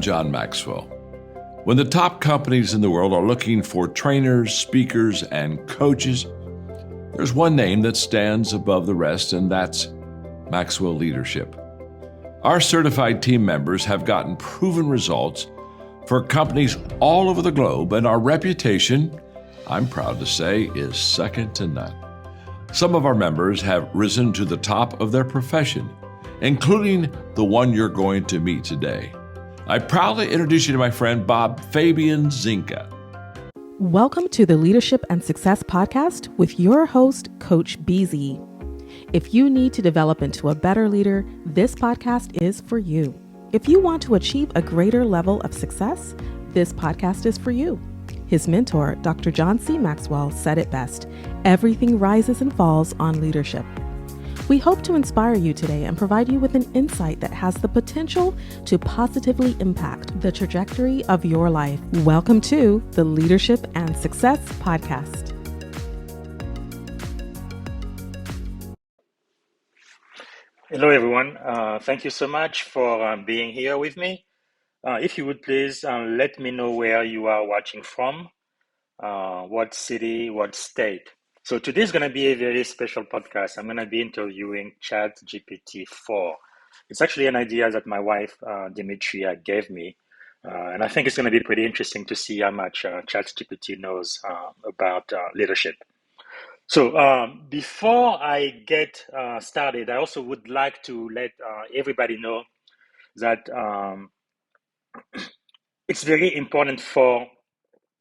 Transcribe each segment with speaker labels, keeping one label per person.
Speaker 1: John Maxwell. When the top companies in the world are looking for trainers, speakers, and coaches, there's one name that stands above the rest, and that's Maxwell Leadership. Our certified team members have gotten proven results for companies all over the globe, and our reputation, I'm proud to say, is second to none. Some of our members have risen to the top of their profession, including the one you're going to meet today. I proudly introduce you to my friend Bob Fabian Zinka.
Speaker 2: Welcome to the Leadership and Success Podcast with your host, Coach BZ. If you need to develop into a better leader, this podcast is for you. If you want to achieve a greater level of success, this podcast is for you. His mentor, Dr. John C. Maxwell, said it best: everything rises and falls on leadership. We hope to inspire you today and provide you with an insight that has the potential to positively impact the trajectory of your life. Welcome to the Leadership and Success Podcast.
Speaker 3: Hello, everyone. Thank you so much for being here with me. If you would please let me know where you are watching from, what city, what state. So today is going to be a very special podcast. I'm going to be interviewing ChatGPT 4. It's actually an idea that my wife, Demetria, gave me. And I think it's going to be pretty interesting to see how much ChatGPT knows about leadership. So before I get started, I also would like to let everybody know that it's very important for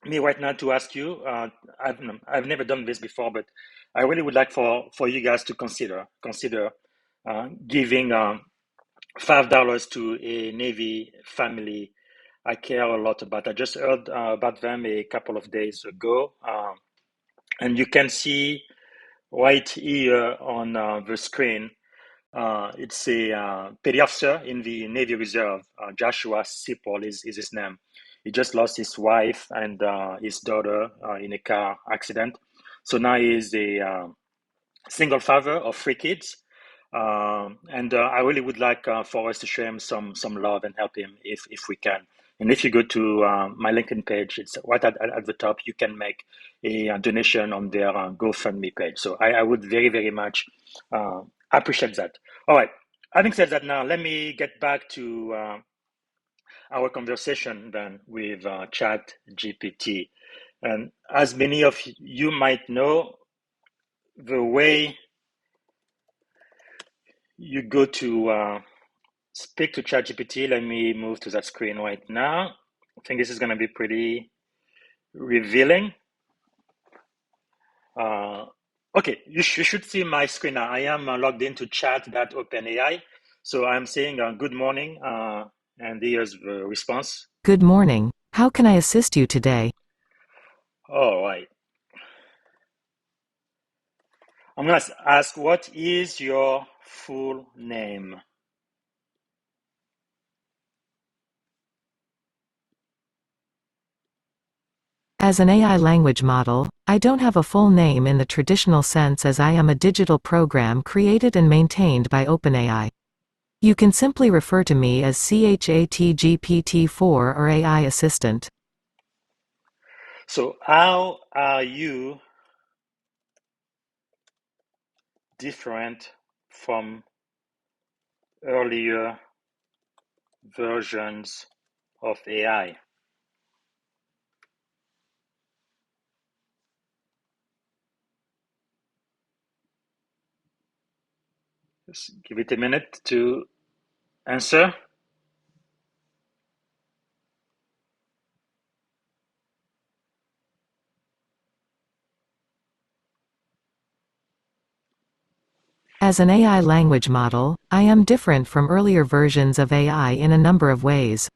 Speaker 3: me right now to ask you. I've never done this before, but I really would like for you guys to consider giving $5 to a Navy family I care a lot about. I just heard about them a couple of days ago, and you can see right here on the screen. It's a petty officer in the Navy Reserve. Joshua Sipple is his name. He just lost his wife and his daughter in a car accident. So now he is a single father of 3 kids. And I really would like for us to show him some love and help him if we can. And if you go to my LinkedIn page, it's right at the top, you can make a donation on their GoFundMe page. So I would very, very much appreciate that. All right. Having said that, now let me get back to our conversation then with ChatGPT. And as many of you might know, the way you go to speak to ChatGPT, let me move to that screen right now. I think this is going to be pretty revealing. Okay, you should see my screen now. I am logged into chat.openai. So I'm saying good morning, and here's the response.
Speaker 4: Good morning. How can I assist you today?
Speaker 3: All right. I'm going to ask, what is your full name?
Speaker 4: As an AI language model, I don't have a full name in the traditional sense, as I am a digital program created and maintained by OpenAI. You can simply refer to me as ChatGPT-4 or AI Assistant.
Speaker 3: So how are you different from earlier versions of AI? Just give it a minute to answer.
Speaker 4: As an AI language model, I am different from earlier versions of AI in a number of ways.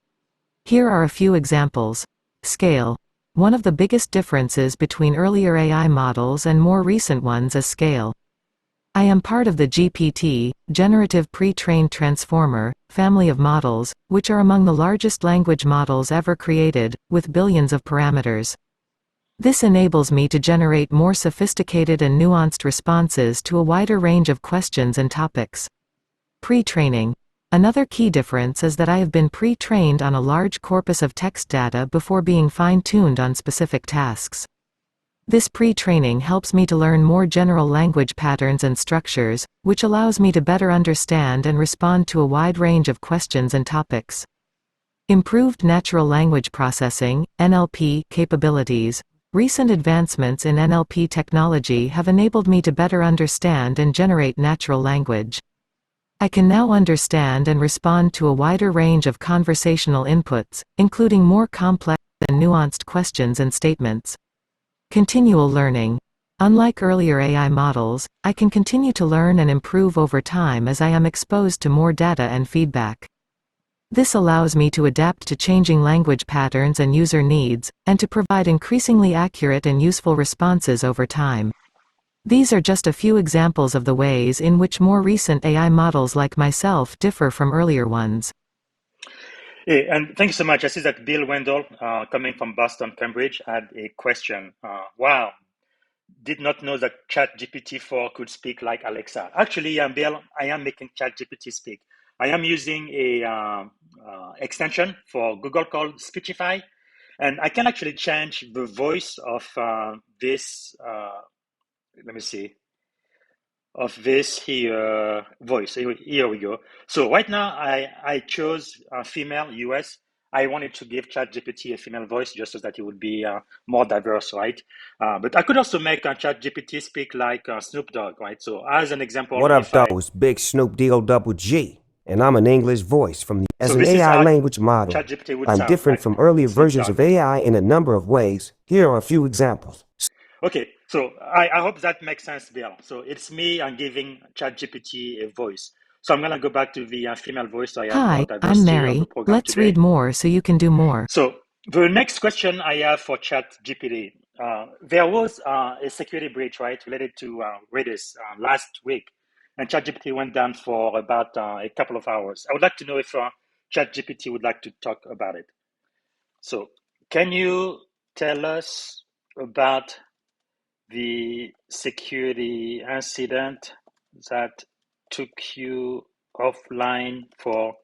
Speaker 4: Here are a few examples. Scale. One of the biggest differences between earlier AI models and more recent ones is scale. I am part of the GPT, Generative Pre-trained Transformer, family of models, which are among the largest language models ever created, with billions of parameters. This enables me to generate more sophisticated and nuanced responses to a wider range of questions and topics. Pre-training. Another key difference is that I have been pre-trained on a large corpus of text data before being fine-tuned on specific tasks. This pre-training helps me to learn more general language patterns and structures, which allows me to better understand and respond to a wide range of questions and topics. Improved natural language processing, NLP, capabilities. Recent advancements in NLP technology have enabled me to better understand and generate natural language. I can now understand and respond to a wider range of conversational inputs, including more complex and nuanced questions and statements. Continual learning. Unlike earlier AI models, I can continue to learn and improve over time as I am exposed to more data and feedback. This allows me to adapt to changing language patterns and user needs, and to provide increasingly accurate and useful responses over time. These are just a few examples of the ways in which more recent AI models like myself differ from earlier ones.
Speaker 3: Hey, and thank you so much. I see that Bill Wendell, coming from Boston, Cambridge, had a question. Wow, did not know that ChatGPT 4 could speak like Alexa. Actually, Bill, I am making ChatGPT speak. I am using a extension for Google called Speechify, and I can actually change the voice of this. Let me see. Of this here voice. Here we go. So right now I chose female US. I wanted to give ChatGPT a female voice just so that it would be more diverse, right? But I could also make ChatGPT speak like Snoop Dogg, right? So as an example,
Speaker 5: What up, though? It's Big Snoop D-O-double-G, and I'm an English voice from the. As
Speaker 3: so
Speaker 5: an
Speaker 3: this is
Speaker 5: AI
Speaker 3: how
Speaker 5: language model,
Speaker 3: ChatGPT would
Speaker 5: I'm
Speaker 3: sound,
Speaker 5: different
Speaker 3: like
Speaker 5: from earlier
Speaker 3: Snoop
Speaker 5: versions
Speaker 3: Dogg.
Speaker 5: of AI in a number of ways. Here are a few examples.
Speaker 3: Okay, so I hope that makes sense, Bill. So it's me, I'm giving ChatGPT a voice. So I'm gonna go back to the female voice so I have more
Speaker 4: Hi, I'm
Speaker 3: diversity on the
Speaker 4: Mary.
Speaker 3: program
Speaker 4: Let's
Speaker 3: today.
Speaker 4: read more so you can do more.
Speaker 3: So the next question I have for ChatGPT, there was a security breach, right, related to Redis last week, and ChatGPT went down for about a couple of hours. I would like to know if ChatGPT would like to talk about it. So can you tell us about the security incident that took you offline for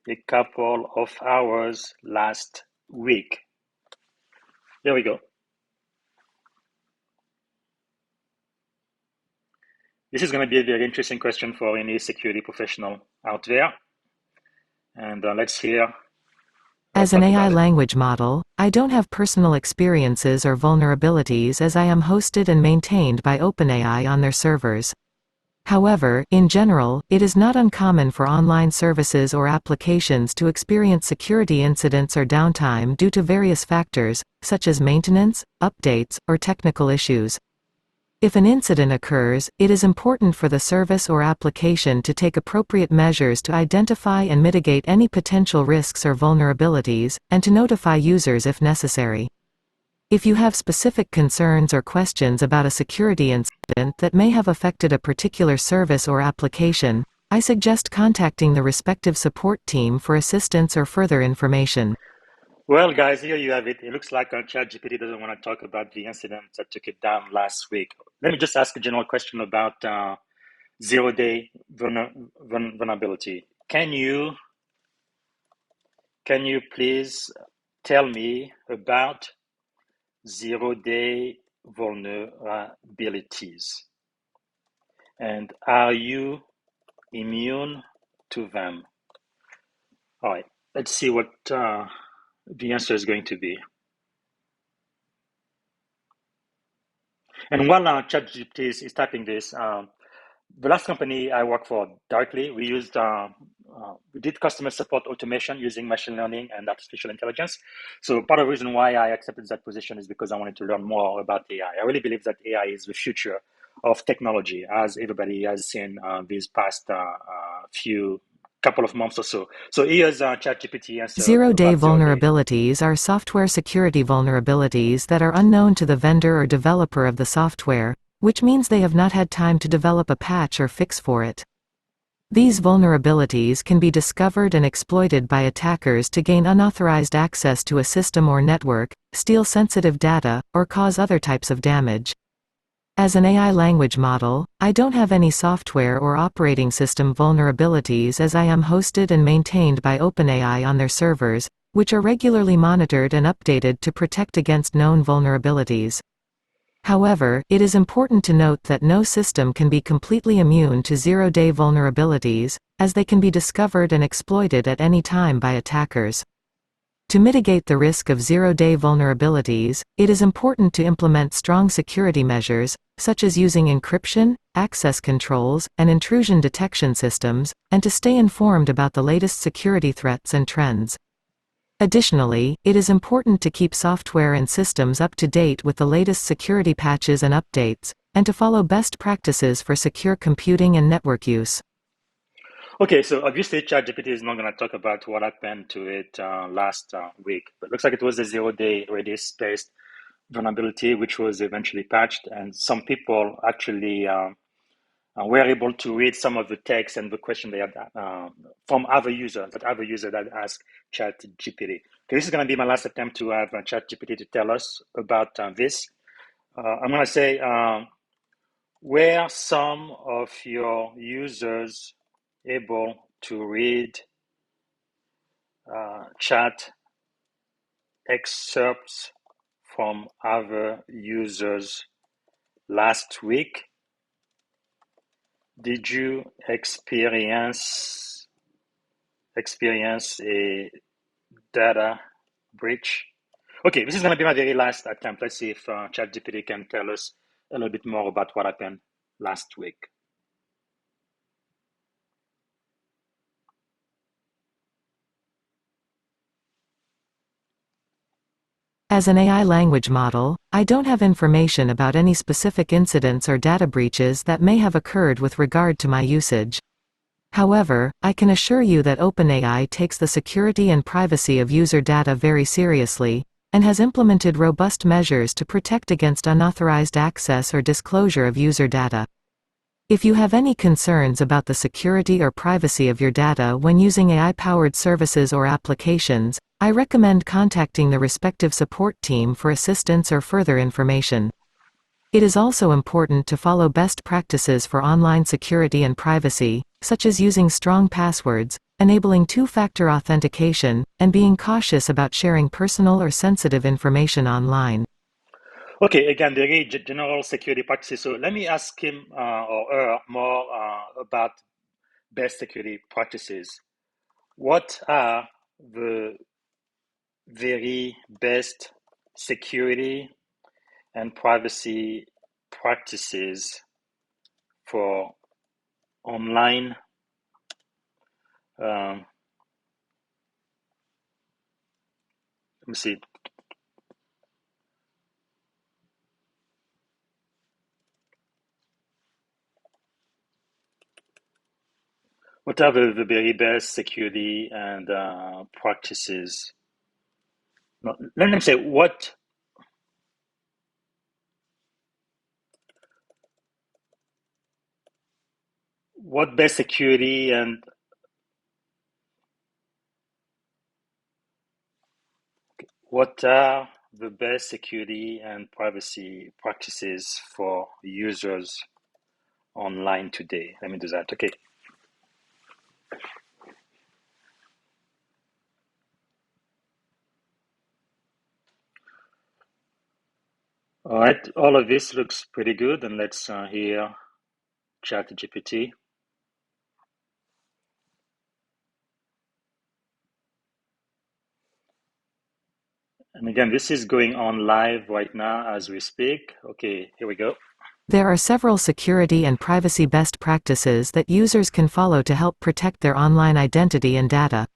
Speaker 3: a couple of hours last week? There we go. This is going to be a very interesting question for any security professional out there. And let's hear.
Speaker 4: As an AI language model, I don't have personal experiences or vulnerabilities as I am hosted and maintained by OpenAI on their servers. However, in general, it is not uncommon for online services or applications to experience security incidents or downtime due to various factors, such as maintenance, updates, or technical issues. If an incident occurs, it is important for the service or application to take appropriate measures to identify and mitigate any potential risks or vulnerabilities, and to notify users if necessary. If you have specific concerns or questions about a security incident that may have affected a particular service or application, I suggest contacting the respective support team for assistance or further information.
Speaker 3: Well, guys, here you have it. It looks like ChatGPT doesn't want to talk about the incident that took it down last week. Let me just ask a general question about zero-day vulnerability. Can you please tell me about zero-day vulnerabilities? And are you immune to them? All right, let's see what the answer is going to be. And while ChatGPT is typing this, the last company I worked for directly, we did customer support automation using machine learning and artificial intelligence. So part of the reason why I accepted that position is because I wanted to learn more about AI. I really believe that AI is the future of technology, as everybody has seen these past couple of months or so. So here's ChatGPT answer.
Speaker 4: Zero-day vulnerabilities are software security vulnerabilities that are unknown to the vendor or developer of the software, which means they have not had time to develop a patch or fix for it. These vulnerabilities can be discovered and exploited by attackers to gain unauthorized access to a system or network, steal sensitive data, or cause other types of damage. As an AI language model, I don't have any software or operating system vulnerabilities as I am hosted and maintained by OpenAI on their servers, which are regularly monitored and updated to protect against known vulnerabilities. However, it is important to note that no system can be completely immune to zero-day vulnerabilities, as they can be discovered and exploited at any time by attackers. To mitigate the risk of zero-day vulnerabilities, it is important to implement strong security measures, such as using encryption, access controls, and intrusion detection systems, and to stay informed about the latest security threats and trends. Additionally, it is important to keep software and systems up to date with the latest security patches and updates, and to follow best practices for secure computing and network use.
Speaker 3: Okay, so obviously ChatGPT is not going to talk about what happened to it last week, but it looks like it was a zero-day Redis-based vulnerability, which was eventually patched, and some people actually were able to read some of the text and the question they had from other users that asked ChatGPT. Okay, this is going to be my last attempt to have ChatGPT to tell us about this. I'm going to say, were some of your users able to read chat excerpts from other users last week? Did you experience a data breach? Okay, this is going to be my very last attempt. Let's see if ChatGPT can tell us a little bit more about what happened last week.
Speaker 4: As an AI language model, I don't have information about any specific incidents or data breaches that may have occurred with regard to my usage. However, I can assure you that OpenAI takes the security and privacy of user data very seriously, and has implemented robust measures to protect against unauthorized access or disclosure of user data. If you have any concerns about the security or privacy of your data when using AI-powered services or applications, I recommend contacting the respective support team for assistance or further information. It is also important to follow best practices for online security and privacy, such as using strong passwords, enabling two-factor authentication, and being cautious about sharing personal or sensitive information online.
Speaker 3: Okay, again, very general security practices. So let me ask him or her more about best security practices. What are the very best security and privacy practices for online let me see. What are the very best security and practices? No, let me say what best security and what are the best security and privacy practices for users online today? Let me do that. Okay. All right. All of this looks pretty good, and let's hear ChatGPT. And again, this is going on live right now as we speak. Okay, here we go.
Speaker 4: There are several security and privacy best practices that users can follow to help protect their online identity and data.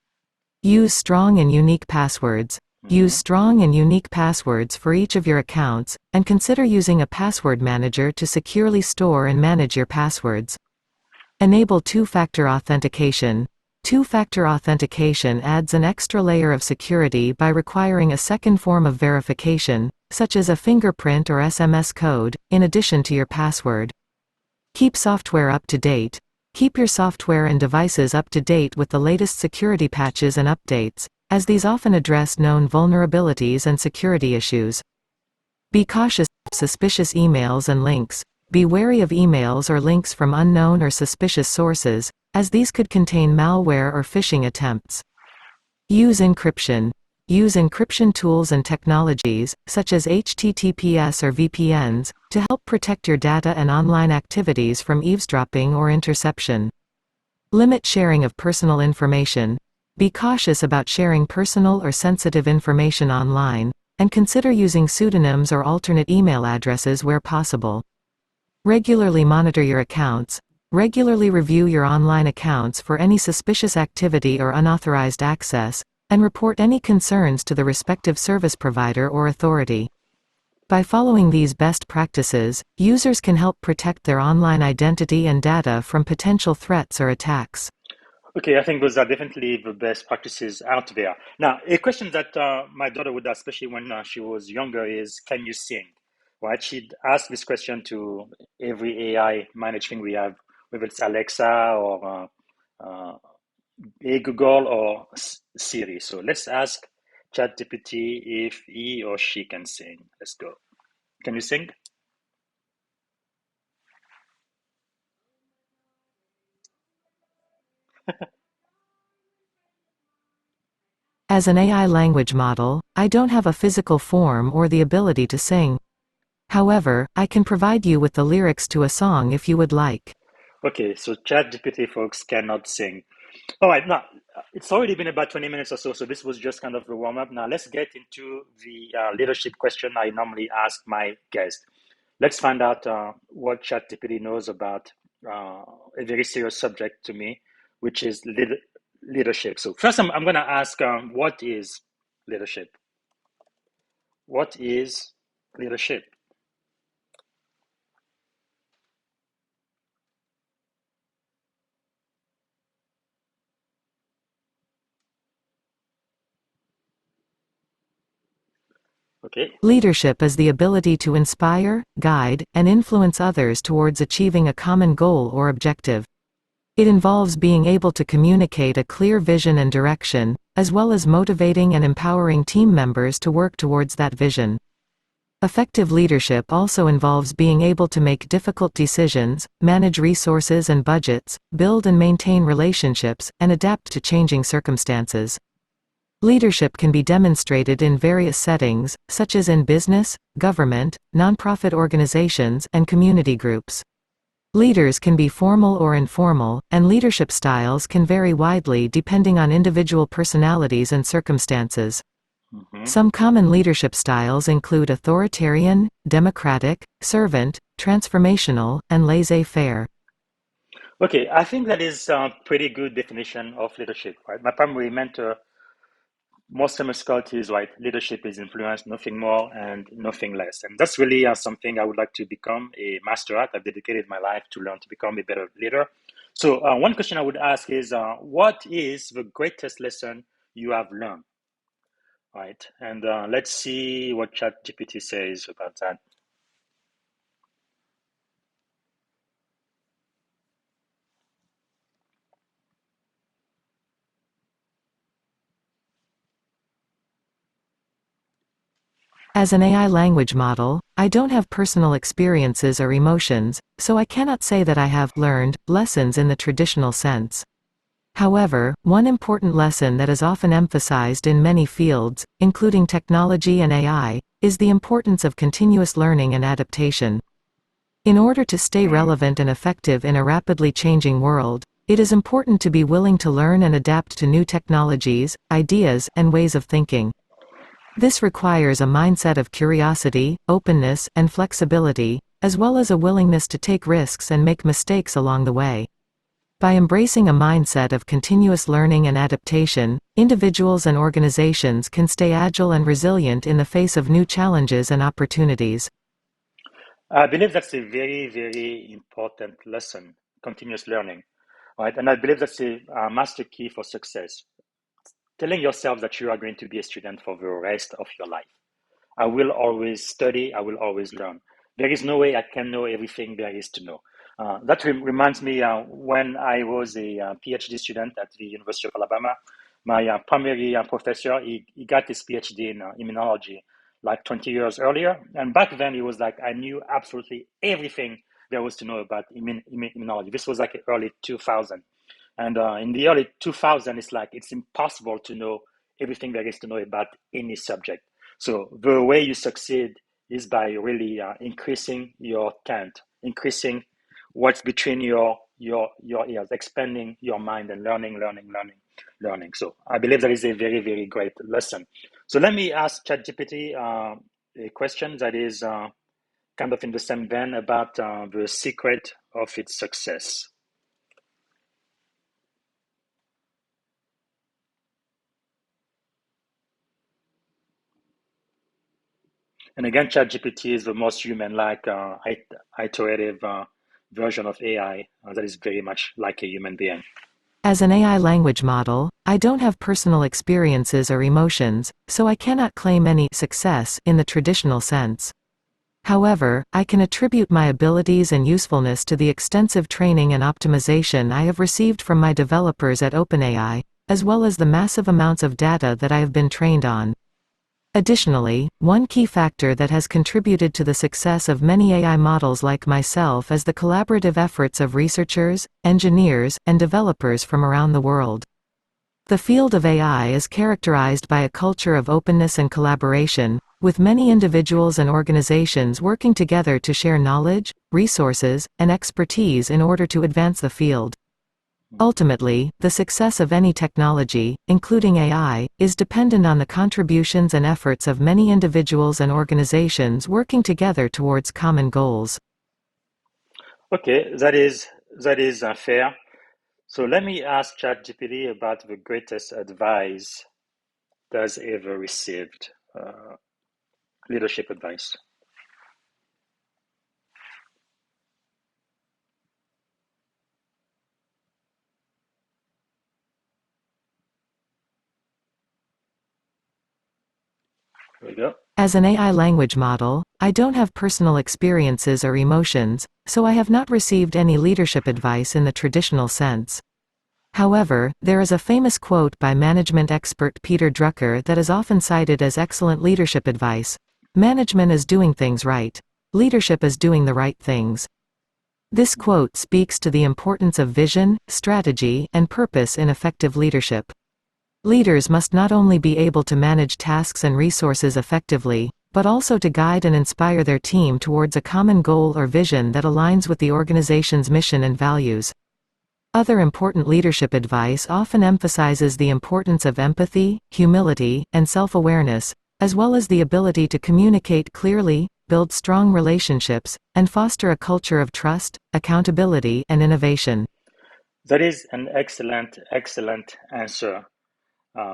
Speaker 4: Use strong and unique passwords. Use strong and unique passwords for each of your accounts, and consider using a password manager to securely store and manage your passwords. Enable two-factor authentication. Two-factor authentication adds an extra layer of security by requiring a second form of verification, such as a fingerprint or SMS code, in addition to your password. Keep software up to date. Keep your software and devices up to date with the latest security patches and updates, as these often address known vulnerabilities and security issues. Be cautious of suspicious emails and links. Be wary of emails or links from unknown or suspicious sources, as these could contain malware or phishing attempts. Use encryption. Use encryption tools and technologies, such as HTTPS or VPNs, to help protect your data and online activities from eavesdropping or interception. Limit sharing of personal information. Be cautious about sharing personal or sensitive information online, and consider using pseudonyms or alternate email addresses where possible. Regularly monitor your accounts. Regularly review your online accounts for any suspicious activity or unauthorized access, and report any concerns to the respective service provider or authority. By following these best practices, users can help protect their online identity and data from potential threats or attacks.
Speaker 3: Okay, I think those are definitely the best practices out there. Now, a question that my daughter would ask, especially when she was younger, is, can you sing? Right? She'd ask this question to every AI managed thing we have, whether it's Alexa or Hey Google or Siri. So let's ask ChatGPT if he or she can sing. Let's go. Can you sing?
Speaker 4: As an AI language model, I don't have a physical form or the ability to sing. However, I can provide you with the lyrics to a song if you would like.
Speaker 3: Okay, so ChatGPT folks cannot sing. All right, now it's already been about 20 minutes or so, so this was just kind of the warm up. Now let's get into the leadership question I normally ask my guests. Let's find out what ChatGPT knows about a very serious subject to me, which is leadership. So first, I'm going to ask, what is leadership? What is leadership? Okay.
Speaker 4: Leadership is the ability to inspire, guide, and influence others towards achieving a common goal or objective. It involves being able to communicate a clear vision and direction, as well as motivating and empowering team members to work towards that vision. Effective leadership also involves being able to make difficult decisions, manage resources and budgets, build and maintain relationships, and adapt to changing circumstances. Leadership can be demonstrated in various settings, such as in business, government, nonprofit organizations, and community groups. Leaders can be formal or informal, and leadership styles can vary widely depending on individual personalities and circumstances. Some common leadership styles include authoritarian, democratic, servant, transformational, and laissez-faire.
Speaker 3: Okay, I think that is a pretty good definition of leadership, right? My primary mentor, most famous quote is, right, leadership is influence, nothing more and nothing less. And that's really something I would like to become a master at. I've dedicated my life to learn to become a better leader. So one question I would ask is, what is the greatest lesson you have learned? Right, and let's see what ChatGPT says about that.
Speaker 4: As an AI language model, I don't have personal experiences or emotions, so I cannot say that I have learned lessons in the traditional sense. However, one important lesson that is often emphasized in many fields, including technology and AI, is the importance of continuous learning and adaptation. In order to stay relevant and effective in a rapidly changing world, it is important to be willing to learn and adapt to new technologies, ideas, and ways of thinking. This requires a mindset of curiosity, openness, and flexibility, as well as a willingness to take risks and make mistakes along the way. By embracing a mindset of continuous learning and adaptation, individuals and organizations can stay agile and resilient in the face of new challenges and opportunities.
Speaker 3: I believe that's a very, very important lesson, continuous learning, right? And I believe that's a master key for success. Telling yourself that you are going to be a student for the rest of your life. I will always study, I will always learn. There is no way I can know everything there is to know. That reminds me when I was a PhD student at the University of Alabama, my primary professor, he got his PhD in immunology. like 20 years earlier. And back then, it was like I knew absolutely everything there was to know about immunology. This was like early 2000. And in the early 2000, it's like it's impossible to know everything there is to know about any subject. So the way you succeed is by really increasing your tent, increasing what's between your ears, expanding your mind and learning. So I believe that is a very, very great lesson. So let me ask ChatGPT a question that is kind of in the same vein about the secret of its success. And again, ChatGPT is the most human-like, iterative version of AI that is very much like a human being.
Speaker 4: As an AI language model, I don't have personal experiences or emotions, so I cannot claim any success in the traditional sense. However, I can attribute my abilities and usefulness to the extensive training and optimization I have received from my developers at OpenAI, as well as the massive amounts of data that I have been trained on. Additionally, one key factor that has contributed to the success of many AI models like myself is the collaborative efforts of researchers, engineers, and developers from around the world. The field of AI is characterized by a culture of openness and collaboration, with many individuals and organizations working together to share knowledge, resources, and expertise in order to advance the field. Ultimately, the success of any technology, including AI, is dependent on the contributions and efforts of many individuals and organizations working together towards common goals.
Speaker 3: Okay, that is fair. So let me ask ChatGPT about the greatest advice that's ever received, leadership advice. There we go.
Speaker 4: As an AI language model, I don't have personal experiences or emotions, so I have not received any leadership advice in the traditional sense. However, there is a famous quote by management expert Peter Drucker that is often cited as excellent leadership advice. Management is doing things right. Leadership is doing the right things. This quote speaks to the importance of vision, strategy, and purpose in effective leadership. Leaders must not only be able to manage tasks and resources effectively, but also to guide and inspire their team towards a common goal or vision that aligns with the organization's mission and values. Other important leadership advice often emphasizes the importance of empathy, humility, and self-awareness, as well as the ability to communicate clearly, build strong relationships, and foster a culture of trust, accountability, and innovation.
Speaker 3: That is an excellent answer.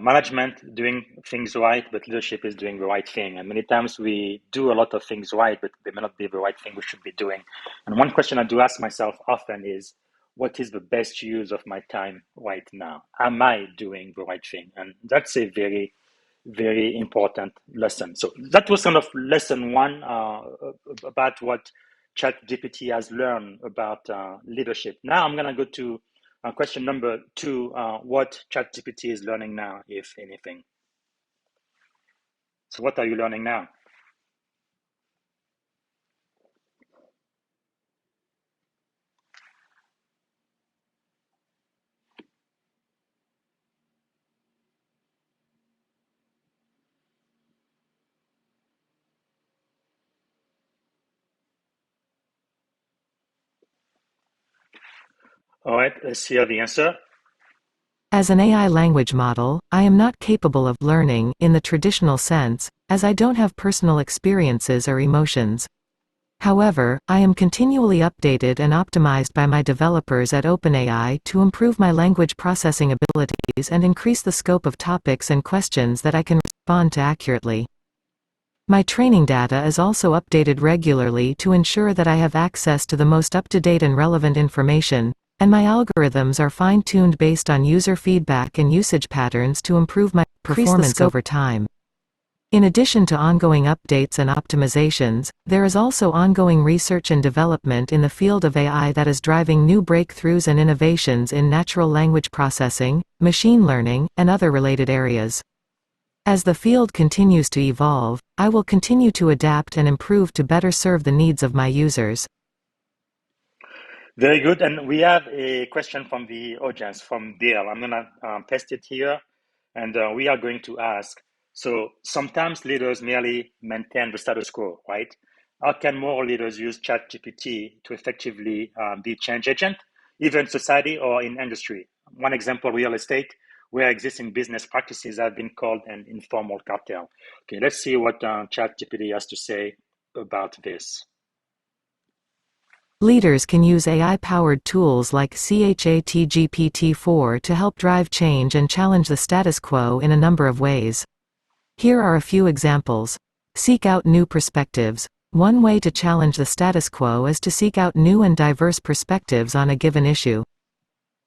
Speaker 3: Management doing things right, but leadership is doing the right thing. And many times we do a lot of things right, but they may not be the right thing we should be doing. And one question I do ask myself often is, what is the best use of my time right now? Am I doing the right thing? And that's a very, very important lesson. So that was kind of lesson one about what ChatGPT has learned about leadership. Now I'm going to go to question number two, what ChatGPT is learning now, if anything. So what are you learning now? All right, let's hear the answer.
Speaker 4: As an AI language model, I am not capable of learning in the traditional sense, as I don't have personal experiences or emotions. However, I am continually updated and optimized by my developers at OpenAI to improve my language processing abilities and increase the scope of topics and questions that I can respond to accurately. My training data is also updated regularly to ensure that I have access to the most up-to-date and relevant information, and my algorithms are fine-tuned based on user feedback and usage patterns to improve my performance over time. In addition to ongoing updates and optimizations, there is also ongoing research and development in the field of AI that is driving new breakthroughs and innovations in natural language processing, machine learning, and other related areas. As the field continues to evolve, I will continue to adapt and improve to better serve the needs of my users.
Speaker 3: Very good. And we have a question from the audience, from Bill. I'm going to paste it here. And we are going to ask, so sometimes leaders merely maintain the status quo, right? How can more leaders use ChatGPT to effectively be change agent, even society or in industry? One example, real estate, where existing business practices have been called an informal cartel. Okay, let's see what ChatGPT has to say about this.
Speaker 4: Leaders can use AI-powered tools like ChatGPT-4 to help drive change and challenge the status quo in a number of ways. Here are a few examples. Seek out new perspectives. One way to challenge the status quo is to seek out new and diverse perspectives on a given issue.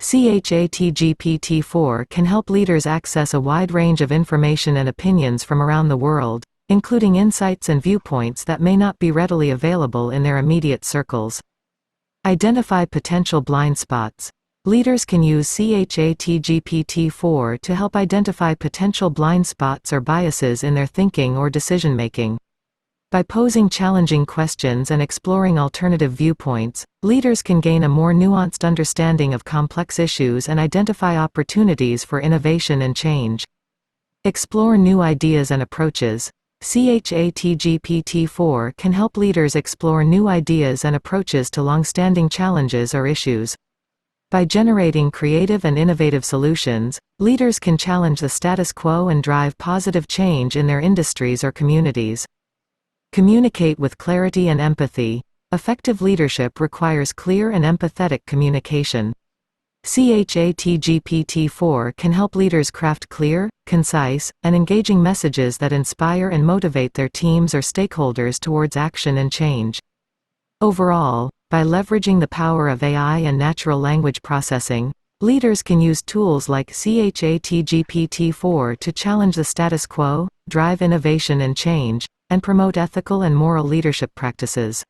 Speaker 4: ChatGPT-4 can help leaders access a wide range of information and opinions from around the world, including insights and viewpoints that may not be readily available in their immediate circles. Identify potential blind spots. Leaders can use ChatGPT-4 to help identify potential blind spots or biases in their thinking or decision-making. By posing challenging questions and exploring alternative viewpoints, leaders can gain a more nuanced understanding of complex issues and identify opportunities for innovation and change. Explore new ideas and approaches. ChatGPT-4 can help leaders explore new ideas and approaches to long-standing challenges or issues. By generating creative and innovative solutions, leaders can challenge the status quo and drive positive change in their industries or communities. Communicate with clarity and empathy. Effective leadership requires clear and empathetic communication. ChatGPT-4 can help leaders craft clear, concise, and engaging messages that inspire and motivate their teams or stakeholders towards action and change. Overall, by leveraging the power of AI and natural language processing, leaders can use tools like ChatGPT-4 to challenge the status quo, drive innovation and change, and promote ethical and moral leadership practices.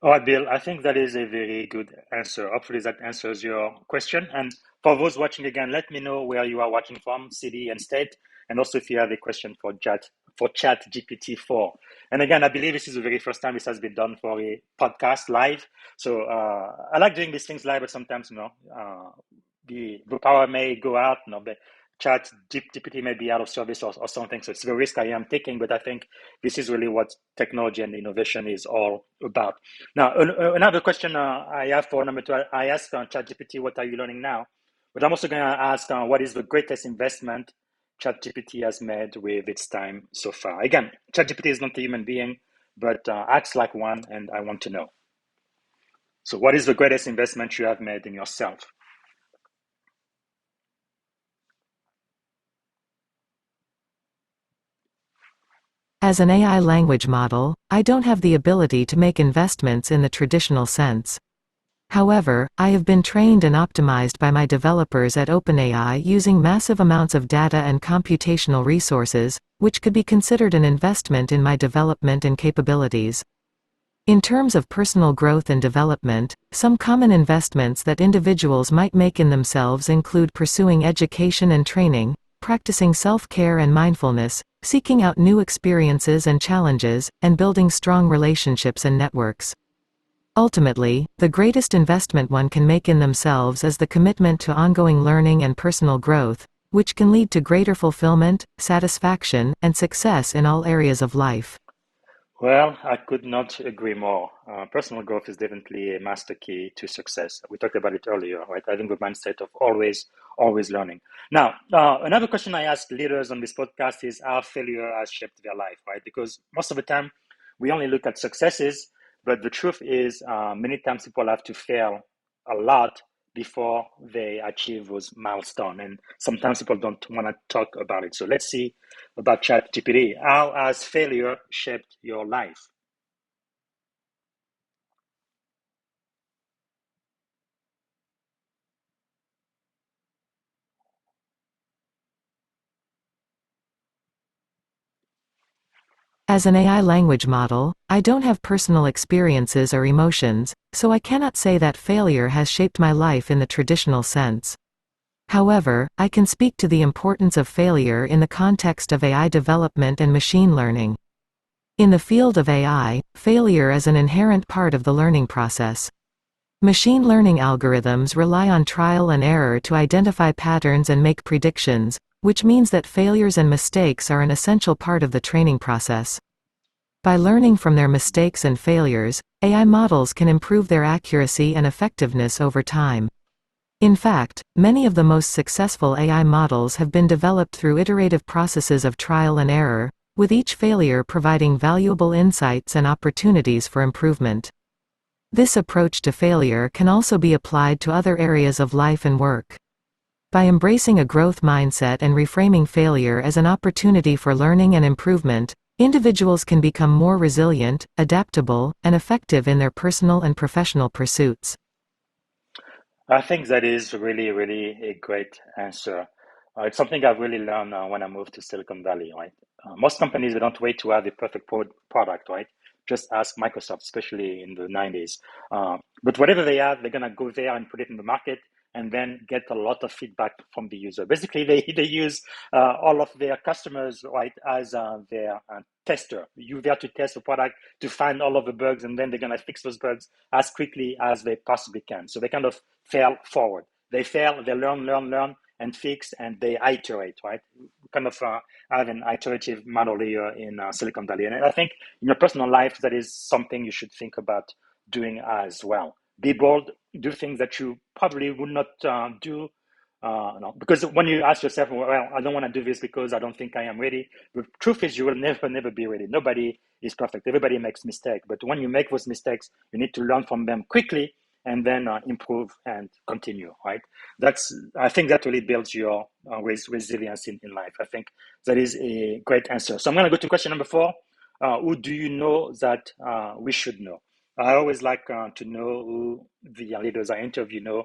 Speaker 3: All right, Bill, I think that is a very good answer. Hopefully that answers your question. And for those watching again, let me know where you are watching from, city and state, and also if you have a question for ChatGPT-4. And again, I believe this is the very first time this has been done for a podcast live. So I like doing these things live, but sometimes, the power may go out, the ChatGPT may be out of service or something. So it's the risk I am taking, but I think this is really what technology and innovation is all about. Now, another question I have for number 2, I asked ChatGPT, what are you learning now? But I'm also going to ask what is the greatest investment ChatGPT has made with its time so far? Again, ChatGPT is not a human being, but acts like one, and I want to know. So what is the greatest investment you have made in yourself?
Speaker 4: As an AI language model, I don't have the ability to make investments in the traditional sense. However, I have been trained and optimized by my developers at OpenAI using massive amounts of data and computational resources, which could be considered an investment in my development and capabilities. In terms of personal growth and development, some common investments that individuals might make in themselves include pursuing education and training, practicing self-care and mindfulness, seeking out new experiences and challenges, and building strong relationships and networks. Ultimately, the greatest investment one can make in themselves is the commitment to ongoing learning and personal growth, which can lead to greater fulfillment, satisfaction, and success in all areas of life.
Speaker 3: Well, I could not agree more. Personal growth is definitely a master key to success. We talked about it earlier, right? Having the mindset of always learning. Now, another question I ask leaders on this podcast is how failure has shaped their life, right? Because most of the time, we only look at successes, but the truth is many times people have to fail a lot before they achieve those milestones. And sometimes people don't want to talk about it. So let's see about ChatGPT. How has failure shaped your life?
Speaker 4: As an AI language model, I don't have personal experiences or emotions, so I cannot say that failure has shaped my life in the traditional sense. However, I can speak to the importance of failure in the context of AI development and machine learning. In the field of AI, failure is an inherent part of the learning process. Machine learning algorithms rely on trial and error to identify patterns and make predictions, which means that failures and mistakes are an essential part of the training process. By learning from their mistakes and failures, AI models can improve their accuracy and effectiveness over time. In fact, many of the most successful AI models have been developed through iterative processes of trial and error, with each failure providing valuable insights and opportunities for improvement. This approach to failure can also be applied to other areas of life and work. By embracing a growth mindset and reframing failure as an opportunity for learning and improvement, individuals can become more resilient, adaptable, and effective in their personal and professional pursuits.
Speaker 3: I think that is really, really a great answer. It's something I've really learned when I moved to Silicon Valley, right? Most companies, they don't wait to have a perfect product, right? Just ask Microsoft, especially in the 90s. But whatever they have, they're going to go there and put it in the market and then get a lot of feedback from the user. Basically, they use all of their customers, right, as their tester. You're there to test the product, to find all of the bugs, and then they're going to fix those bugs as quickly as they possibly can. So they kind of fail forward. They fail, they learn, and fix, and they iterate, right? We kind of have an iterative model here in Silicon Valley. And I think in your personal life, that is something you should think about doing as well. Be bold, do things that you probably would not do. No. Because when you ask yourself, well, I don't want to do this because I don't think I am ready. The truth is you will never be ready. Nobody is perfect. Everybody makes mistakes. But when you make those mistakes, you need to learn from them quickly and then improve and continue, right? I think that really builds your resilience in life. I think that is a great answer. So I'm going to go to question number 4. Who do you know that we should know? I always like to know who the leaders I interview know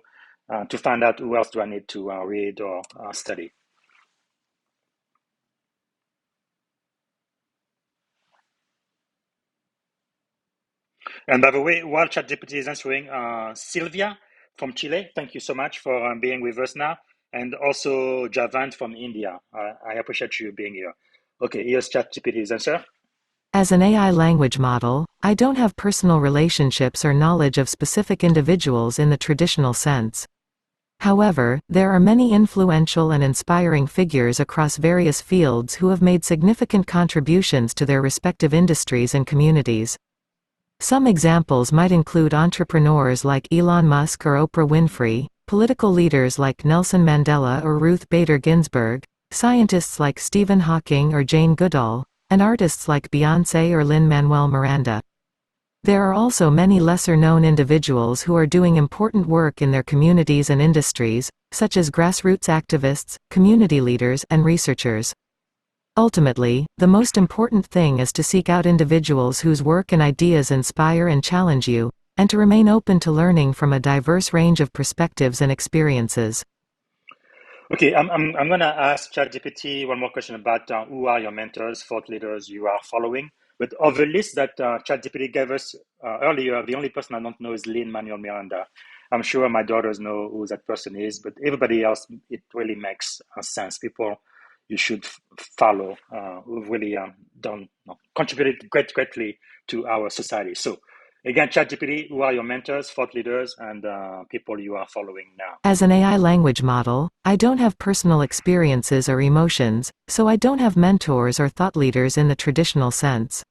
Speaker 3: to find out who else do I need to read or study. And by the way, while ChatGPT is answering, Sylvia from Chile, thank you so much for being with us now. And also Javant from India. I appreciate you being here. Okay, here's ChatGPT's answer.
Speaker 4: As an AI language model, I don't have personal relationships or knowledge of specific individuals in the traditional sense. However, there are many influential and inspiring figures across various fields who have made significant contributions to their respective industries and communities. Some examples might include entrepreneurs like Elon Musk or Oprah Winfrey, political leaders like Nelson Mandela or Ruth Bader Ginsburg, scientists like Stephen Hawking or Jane Goodall, and artists like Beyoncé or Lin-Manuel Miranda. There are also many lesser-known individuals who are doing important work in their communities and industries, such as grassroots activists, community leaders, and researchers. Ultimately, the most important thing is to seek out individuals whose work and ideas inspire and challenge you, and to remain open to learning from a diverse range of perspectives and experiences.
Speaker 3: Okay, I'm going to ask ChatGPT one more question about who are your mentors, thought leaders you are following. But of the list that ChatGPT gave us earlier, the only person I don't know is Lin-Manuel Miranda. I'm sure my daughters know who that person is, but everybody else, it really makes sense. People you should follow who've really contributed greatly to our society. So again, ChatGPT, who are your mentors, thought leaders, and people you are following now?
Speaker 4: As an AI language model, I don't have personal experiences or emotions, so I don't have mentors or thought leaders in the traditional sense.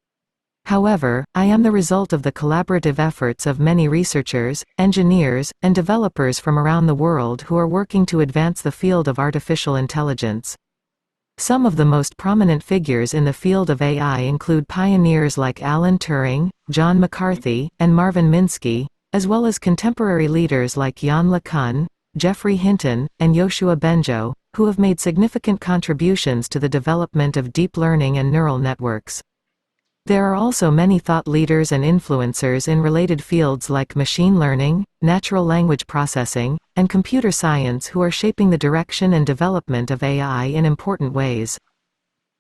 Speaker 4: However, I am the result of the collaborative efforts of many researchers, engineers, and developers from around the world who are working to advance the field of artificial intelligence. Some of the most prominent figures in the field of AI include pioneers like Alan Turing, John McCarthy, and Marvin Minsky, as well as contemporary leaders like Yann LeCun, Geoffrey Hinton, and Yoshua Bengio, who have made significant contributions to the development of deep learning and neural networks. There are also many thought leaders and influencers in related fields like machine learning, natural language processing, and computer science who are shaping the direction and development of AI in important ways.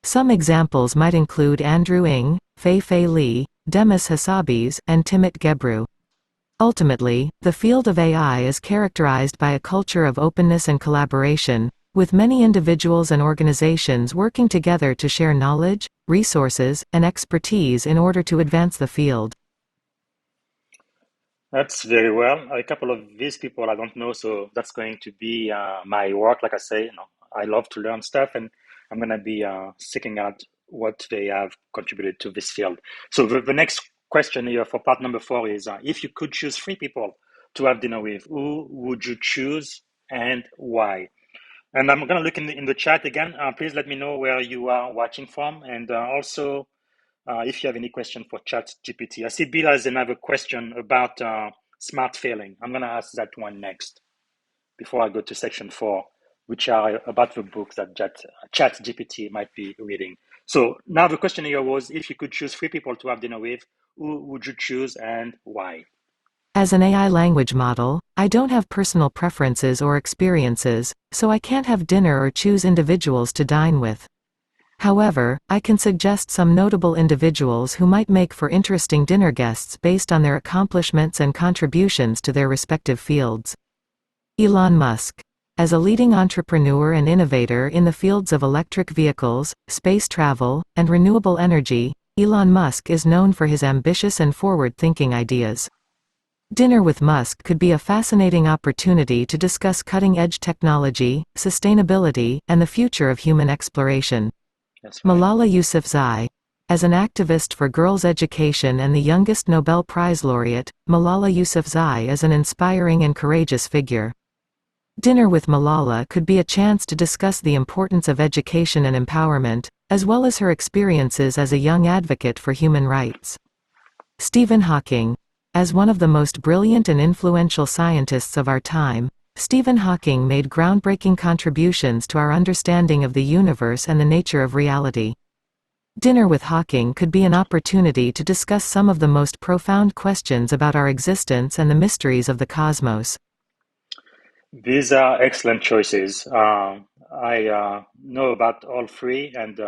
Speaker 4: Some examples might include Andrew Ng, Fei-Fei Li, Demis Hassabis, and Timot Gebru. Ultimately, the field of AI is characterized by a culture of openness and collaboration, with many individuals and organizations working together to share knowledge, resources, and expertise in order to advance the field.
Speaker 3: That's very well. A couple of these people I don't know, so that's going to be my work. Like I say, I love to learn stuff, and I'm gonna be seeking out what they have contributed to this field. So the next question here for part number 4 is: if you could choose 3 people to have dinner with, who would you choose and why? And I'm gonna look in the chat again. Please let me know where you are watching from, and also. If you have any question for ChatGPT. I see Bill has another question about smart failing. I'm going to ask that one next before I go to section 4, which are about the books that ChatGPT might be reading. So now the question here was, if you could choose 3 people to have dinner with, who would you choose and why?
Speaker 4: As an AI language model, I don't have personal preferences or experiences, so I can't have dinner or choose individuals to dine with. However, I can suggest some notable individuals who might make for interesting dinner guests based on their accomplishments and contributions to their respective fields. Elon Musk. As a leading entrepreneur and innovator in the fields of electric vehicles, space travel, and renewable energy, Elon Musk is known for his ambitious and forward-thinking ideas. Dinner with Musk could be a fascinating opportunity to discuss cutting-edge technology, sustainability, and the future of human exploration.
Speaker 3: That's right.
Speaker 4: Malala Yousafzai. As an activist for girls' education and the youngest Nobel Prize laureate, Malala Yousafzai is an inspiring and courageous figure. Dinner with Malala could be a chance to discuss the importance of education and empowerment, as well as her experiences as a young advocate for human rights. Stephen Hawking. As one of the most brilliant and influential scientists of our time, Stephen Hawking made groundbreaking contributions to our understanding of the universe and the nature of reality. Dinner with Hawking could be an opportunity to discuss some of the most profound questions about our existence and the mysteries of the cosmos.
Speaker 3: These are excellent choices. I know about all 3, and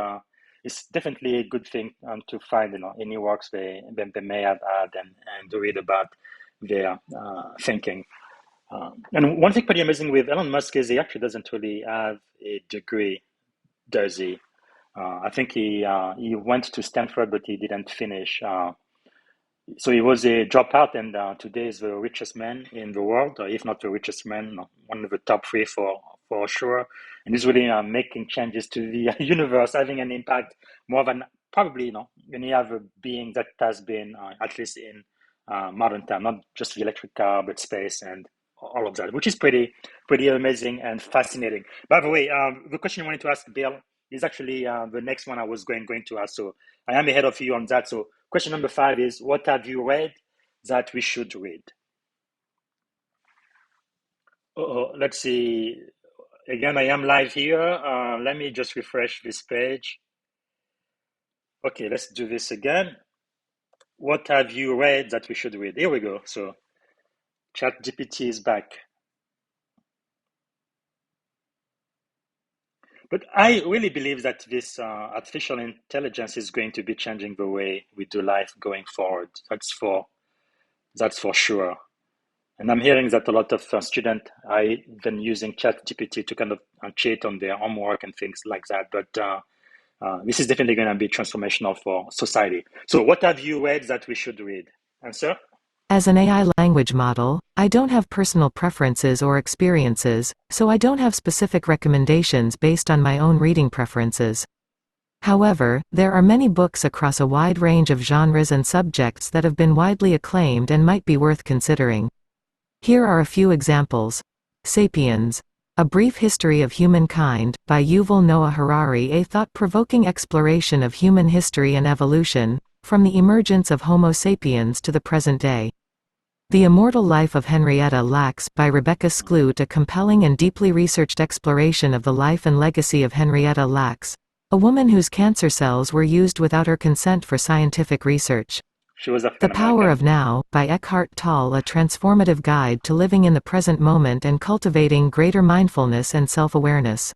Speaker 3: it's definitely a good thing to find any works they may have had and read about their thinking. And one thing pretty amazing with Elon Musk is he actually doesn't really have a degree, does he? I think he went to Stanford, but he didn't finish. So he was a dropout, and today is the richest man in the world, or if not the richest man, one of the top 3 for sure. And he's really making changes to the universe, having an impact more than probably any other being that has been, at least in modern time, not just the electric car, but space and all of that, which is pretty amazing and fascinating. By the way, the question I wanted to ask Bill is actually the next one I was going to ask. So I am ahead of you on that. So question number 5 is, what have you read that we should read? Let's see. Again, I am live here. Let me just refresh this page. Okay, let's do this again. What have you read that we should read? Here we go. So ChatGPT is back. But I really believe that this artificial intelligence is going to be changing the way we do life going forward. That's for sure. And I'm hearing that a lot of students are even using ChatGPT to kind of cheat on their homework and things like that. But this is definitely going to be transformational for society. So what have you read that we should read? Answer?
Speaker 4: As an AI language model, I don't have personal preferences or experiences, so I don't have specific recommendations based on my own reading preferences. However, there are many books across a wide range of genres and subjects that have been widely acclaimed and might be worth considering. Here are a few examples. Sapiens. A Brief History of Humankind, by Yuval Noah Harari, a thought-provoking exploration of human history and evolution, from the emergence of Homo sapiens to the present day. The Immortal Life of Henrietta Lacks, by Rebecca Skloot, a compelling and deeply researched exploration of the life and legacy of Henrietta Lacks, a woman whose cancer cells were used without her consent for scientific research.
Speaker 3: She was
Speaker 4: The
Speaker 3: African
Speaker 4: Power
Speaker 3: American.
Speaker 4: of Now, by Eckhart Tolle, a transformative guide to living in the present moment and cultivating greater mindfulness and self-awareness.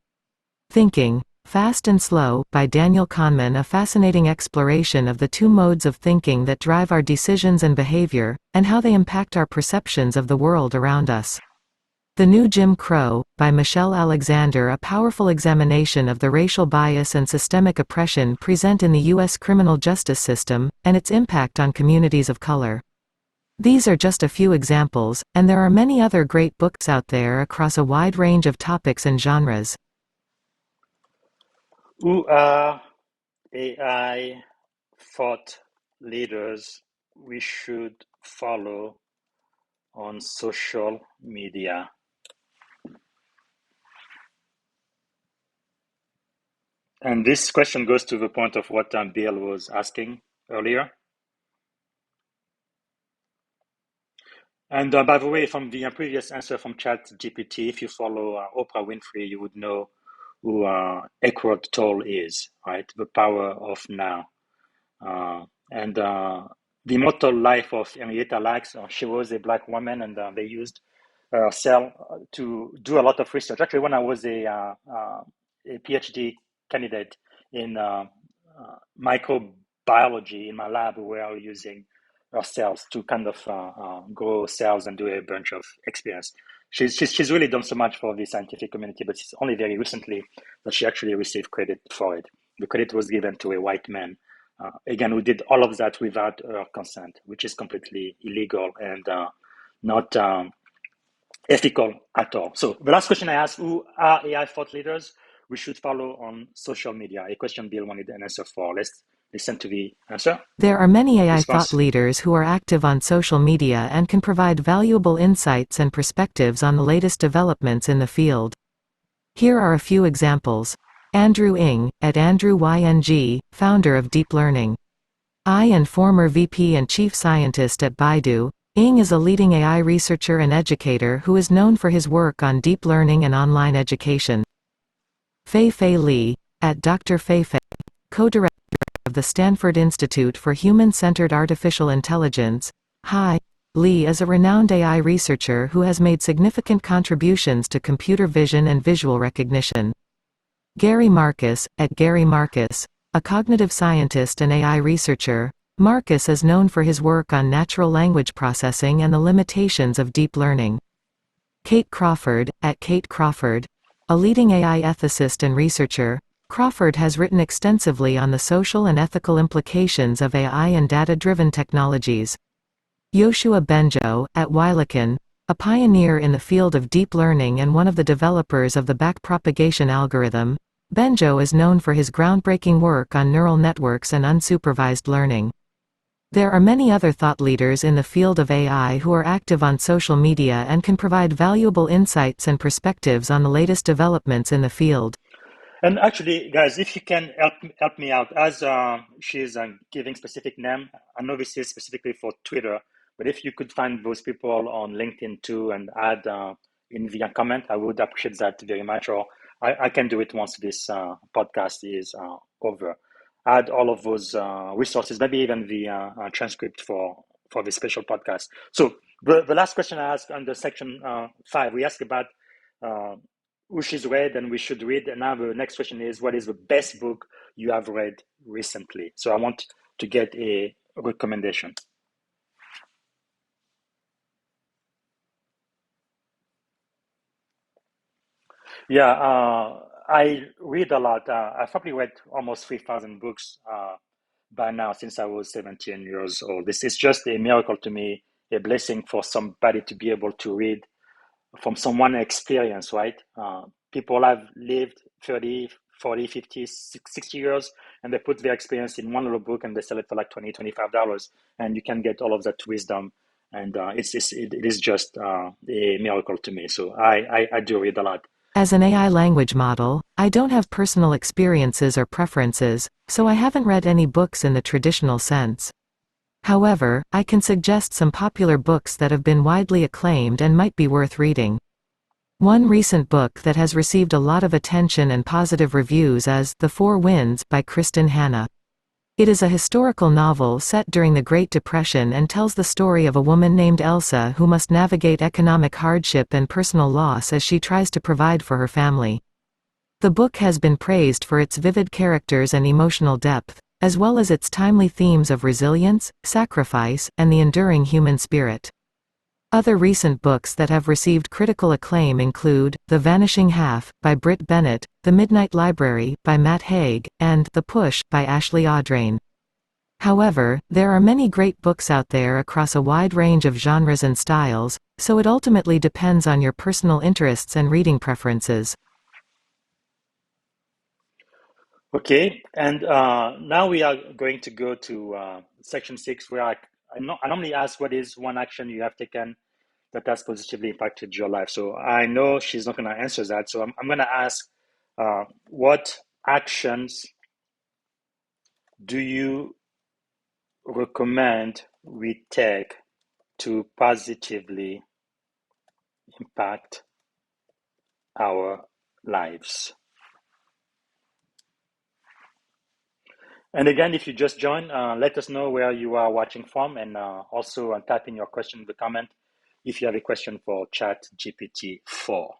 Speaker 4: Thinking, Fast and Slow, by Daniel Kahneman, a fascinating exploration of the 2 modes of thinking that drive our decisions and behavior, and how they impact our perceptions of the world around us. The New Jim Crow, by Michelle Alexander, a powerful examination of the racial bias and systemic oppression present in the U.S. criminal justice system, and its impact on communities of color. These are just a few examples, and there are many other great books out there across a wide range of topics and genres.
Speaker 3: Who are AI thought leaders we should follow on social media? And this question goes to the point of what Bill was asking earlier. And by the way, from the previous answer from ChatGPT, if you follow Oprah Winfrey, you would know who Eckhart Tolle is, right? The power of now. And the immortal life of Henrietta Lacks, she was a black woman, and they used her cell to do a lot of research. Actually, when I was a PhD candidate in microbiology in my lab, we were using our cells to kind of grow cells and do a bunch of experience. She's really done so much for the scientific community, but it's only very recently that she actually received credit for it. The credit was given to a white man, again, who did all of that without her consent, which is completely illegal and not ethical at all. So the last question I asked, who are AI thought leaders we should follow on social media? A question Bill wanted an answer for. Let's listen to the answer.
Speaker 4: There are many AI
Speaker 3: Response.
Speaker 4: thought leaders who are active on social media and can provide valuable insights and perspectives on the latest developments in the field. Here are a few examples. Andrew Ng, at Andrew YNG, founder of Deep Learning. And former VP and chief scientist at Baidu, Ng is a leading AI researcher and educator who is known for his work on deep learning and online education. Fei Li, at Dr. Fei, co-director of the Stanford Institute for Human-Centered Artificial Intelligence. Li is a renowned AI researcher who has made significant contributions to computer vision and visual recognition. Gary Marcus, at Gary Marcus, a cognitive scientist and AI researcher. Marcus is known for his work on natural language processing and the limitations of deep learning. Kate Crawford, at Kate Crawford, a leading AI ethicist and researcher. Crawford has written extensively on the social and ethical implications of AI and data-driven technologies. Yoshua Benjo, at Wilekin, a pioneer in the field of deep learning and one of the developers of the backpropagation algorithm. Benjo is known for his groundbreaking work on neural networks and unsupervised learning. There are many other thought leaders in the field of AI who are active on social media and can provide valuable insights and perspectives on the latest developments in the field.
Speaker 3: And actually, guys, if you can help me out, as she's giving specific name, I know this is specifically for Twitter, but if you could find those people on LinkedIn too and add in the comment, I would appreciate that very much. Or I can do it once this podcast is over. Add all of those resources, maybe even the transcript for this special podcast. So the last question I asked under section 5, we asked about who she's read and we should read. And now the next question is, what is the best book you have read recently? So I want to get a recommendation. Yeah, I read a lot. I've probably read almost 3,000 books by now since I was 17 years old. This is just a miracle to me, a blessing for somebody to be able to read from someone's experience, right? People have lived 30, 40, 50, 60 years, and they put their experience in one little book and they sell it for like $20, $25. And you can get all of that wisdom. And it is just a miracle to me. So I do read a lot.
Speaker 4: As an AI language model, I don't have personal experiences or preferences, so I haven't read any books in the traditional sense. However, I can suggest some popular books that have been widely acclaimed and might be worth reading. One recent book that has received a lot of attention and positive reviews is The Four Winds by Kristen Hanna. It is a historical novel set during the Great Depression and tells the story of a woman named Elsa who must navigate economic hardship and personal loss as she tries to provide for her family. The book has been praised for its vivid characters and emotional depth, as well as its timely themes of resilience, sacrifice, and the enduring human spirit. Other recent books that have received critical acclaim include The Vanishing Half, by Britt Bennett, The Midnight Library, by Matt Haig, and The Push, by Ashley Audrain. However, there are many great books out there across a wide range of genres and styles, so it ultimately depends on your personal interests and reading preferences.
Speaker 3: Okay, and now we are going to go to section 6, where I normally ask what is one action you have taken that has positively impacted your life. So I know she's not going to answer that. So I'm going to ask, what actions do you recommend we take to positively impact our lives? And again, if you just joined, let us know where you are watching from, and also type in your question in the comment if you have a question for ChatGPT 4.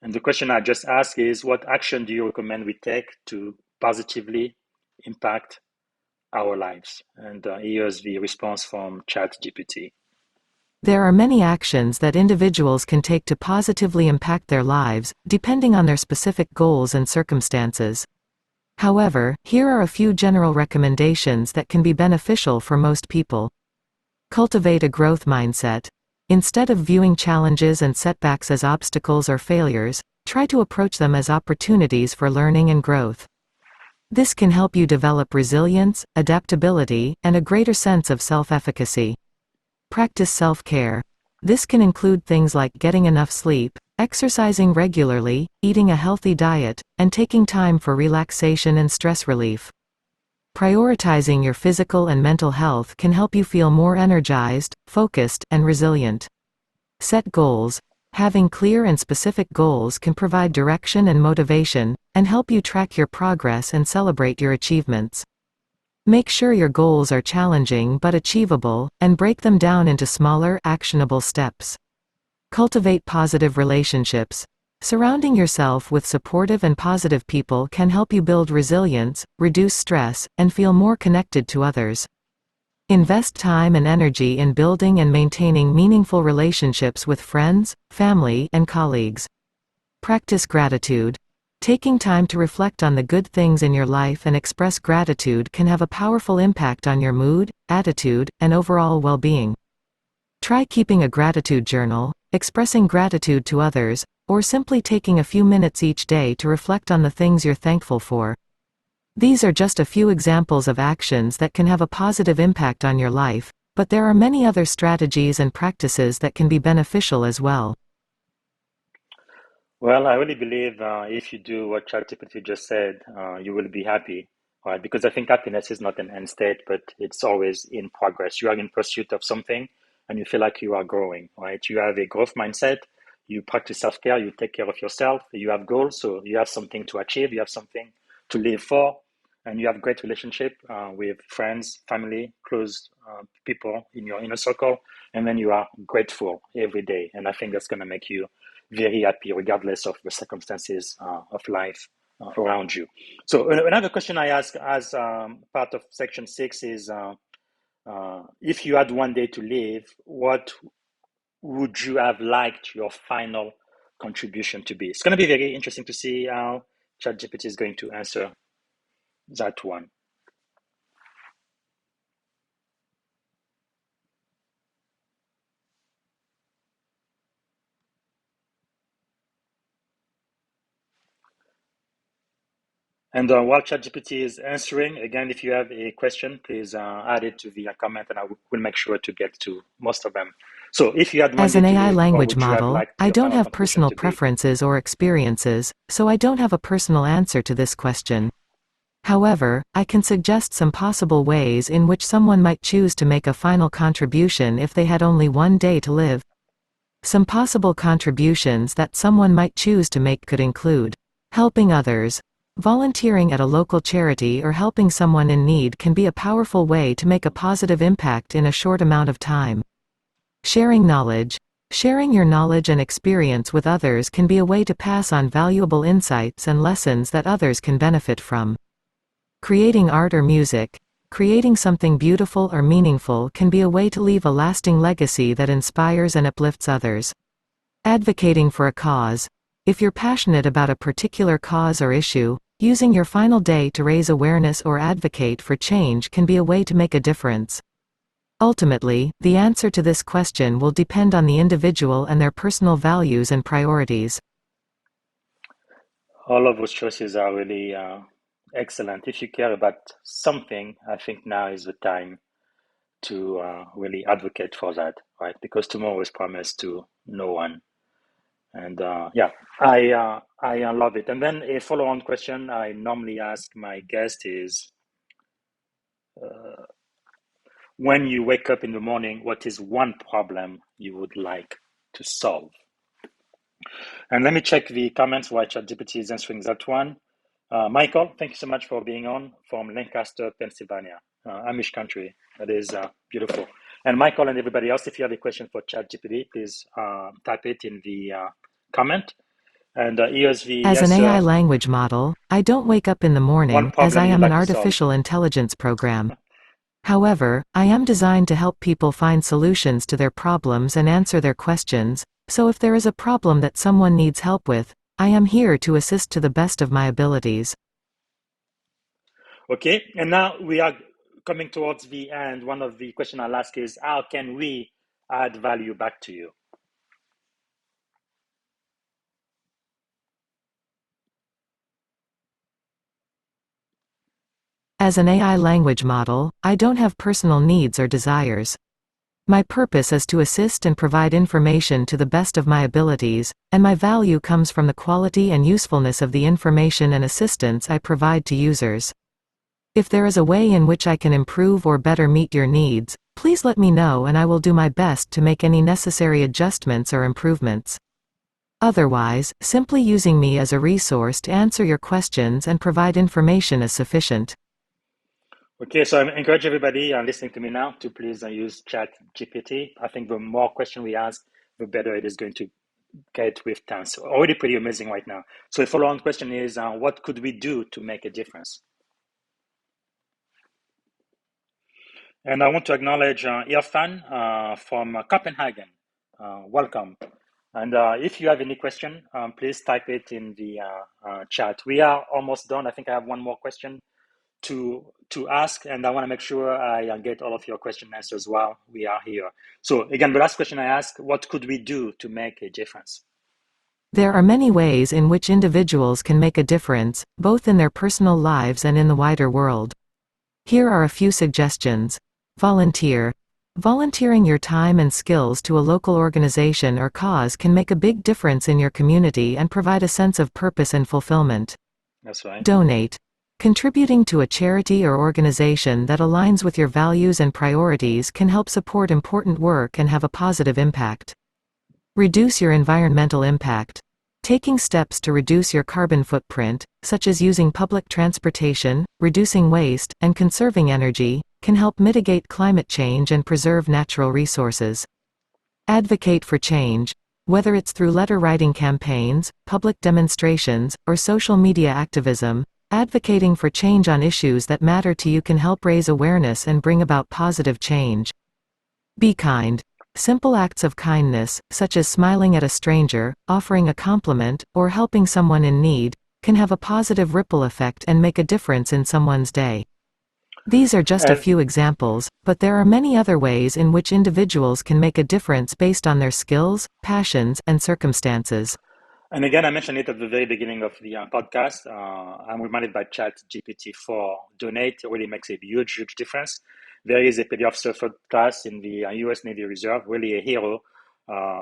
Speaker 3: And the question I just asked is, what action do you recommend we take to positively impact our lives? And here's the response from ChatGPT.
Speaker 4: There are many actions that individuals can take to positively impact their lives, depending on their specific goals and circumstances. However, here are a few general recommendations that can be beneficial for most people. Cultivate a growth mindset. Instead of viewing challenges and setbacks as obstacles or failures, try to approach them as opportunities for learning and growth. This can help you develop resilience, adaptability, and a greater sense of self-efficacy. Practice self-care. This can include things like getting enough sleep, exercising regularly, eating a healthy diet, and taking time for relaxation and stress relief. Prioritizing your physical and mental health can help you feel more energized, focused, and resilient. Set goals. Having clear and specific goals can provide direction and motivation, and help you track your progress and celebrate your achievements. Make sure your goals are challenging but achievable, and break them down into smaller, actionable steps. Cultivate positive relationships. Surrounding yourself with supportive and positive people can help you build resilience, reduce stress, and feel more connected to others. Invest time and energy in building and maintaining meaningful relationships with friends, family, and colleagues. Practice gratitude. Taking time to reflect on the good things in your life and express gratitude can have a powerful impact on your mood, attitude, and overall well-being. Try keeping a gratitude journal, expressing gratitude to others, or simply taking a few minutes each day to reflect on the things you're thankful for. These are just a few examples of actions that can have a positive impact on your life, but there are many other strategies and practices that can be beneficial as well.
Speaker 3: Well, I really believe if you do what ChatGPT just said, you will be happy, right? Because I think happiness is not an end state, but it's always in progress. You are in pursuit of something, and you feel like you are growing, right? You have a growth mindset. You practice self-care. You take care of yourself. You have goals, so you have something to achieve. You have something to live for, and you have great relationship with friends, family, close people in your inner circle, and then you are grateful every day. And I think that's going to make you very happy, regardless of the circumstances of life around you. So another question I ask as part of section 6 is, if you had one day to live, what would you have liked your final contribution to be? It's going to be very interesting to see how ChatGPT is going to answer that one. And while ChatGPT is answering, again, if you have a question, please add it to the comment, and I will make sure to get to most of them. So if you had one
Speaker 4: As
Speaker 3: day
Speaker 4: an
Speaker 3: to
Speaker 4: AI
Speaker 3: live, what
Speaker 4: language
Speaker 3: would you have
Speaker 4: model,
Speaker 3: liked
Speaker 4: I
Speaker 3: your
Speaker 4: don't
Speaker 3: final
Speaker 4: have
Speaker 3: contribution
Speaker 4: personal
Speaker 3: to be?
Speaker 4: preferences or experiences, so I don't have a personal answer to this question. However, I can suggest some possible ways in which someone might choose to make a final contribution if they had only one day to live. Some possible contributions that someone might choose to make could include helping others. Volunteering at a local charity or helping someone in need can be a powerful way to make a positive impact in a short amount of time. Sharing knowledge. Sharing your knowledge and experience with others can be a way to pass on valuable insights and lessons that others can benefit from. Creating art or music. creating something beautiful or meaningful can be a way to leave a lasting legacy that inspires and uplifts others. Advocating for a cause. If you're passionate about a particular cause or issue, using your final day to raise awareness or advocate for change can be a way to make a difference. Ultimately, the answer to this question will depend on the individual and their personal values and priorities.
Speaker 3: All of those choices are really excellent. If you care about something, I think now is the time to really advocate for that, right? Because tomorrow is promised to no one. And I love it. And then a follow-on question I normally ask my guest is, when you wake up in the morning, what is one problem you would like to solve? And let me check the comments while ChatGPT is answering that one. Michael, thank you so much for being on from Lancaster, Pennsylvania, Amish country. That is beautiful. And Michael and everybody else, if you have a question for ChatGPT, please type it in the comment. And here's the
Speaker 4: As an
Speaker 3: answer.
Speaker 4: AI language model, I don't wake up in the morning, as I am an artificial intelligence program. However, I am designed to help people find solutions to their problems and answer their questions, so if there is a problem that someone needs help with, I am here to assist to the best of my abilities.
Speaker 3: Okay, and now we are coming towards the end. One of the questions I'll ask is, how can we add value back to you?
Speaker 4: As an AI language model, I don't have personal needs or desires. My purpose is to assist and provide information to the best of my abilities, and my value comes from the quality and usefulness of the information and assistance I provide to users. If there is a way in which I can improve or better meet your needs, please let me know and I will do my best to make any necessary adjustments or improvements. Otherwise, simply using me as a resource to answer your questions and provide information is sufficient.
Speaker 3: Okay, so I encourage everybody listening to me now to please use ChatGPT. I think the more questions we ask, the better it is going to get with time. So already pretty amazing right now. So the follow-on question is, what could we do to make a difference? And I want to acknowledge Irfan from Copenhagen. Welcome. And if you have any question, please type it in the chat. We are almost done. I think I have one more question to ask, and I want to make sure I get all of your question answers while we are here. So again, the last question I asked, what could we do to make a difference?
Speaker 4: There are many ways in which individuals can make a difference, both in their personal lives and in the wider world. Here are a few suggestions. Volunteer. Volunteering your time and skills to a local organization or cause can make a big difference in your community and provide a sense of purpose and fulfillment.
Speaker 3: That's right.
Speaker 4: Donate. Contributing to a charity or organization that aligns with your values and priorities can help support important work and have a positive impact. Reduce your environmental impact. Taking steps to reduce your carbon footprint, such as using public transportation, reducing waste, and conserving energy, can help mitigate climate change and preserve natural resources. Advocate for change. Whether it's through letter writing campaigns, public demonstrations, or social media activism, advocating for change on issues that matter to you can help raise awareness and bring about positive change. Be kind. Simple acts of kindness, such as smiling at a stranger, offering a compliment, or helping someone in need, can have a positive ripple effect and make a difference in someone's day. These are just a few examples, but there are many other ways in which individuals can make a difference based on their skills, passions, and circumstances.
Speaker 3: And again, I mentioned it at the very beginning of the podcast. I'm reminded by ChatGPT for donate. It really makes a huge, huge difference. There is a petty officer third class in the U.S. Navy Reserve, really a hero,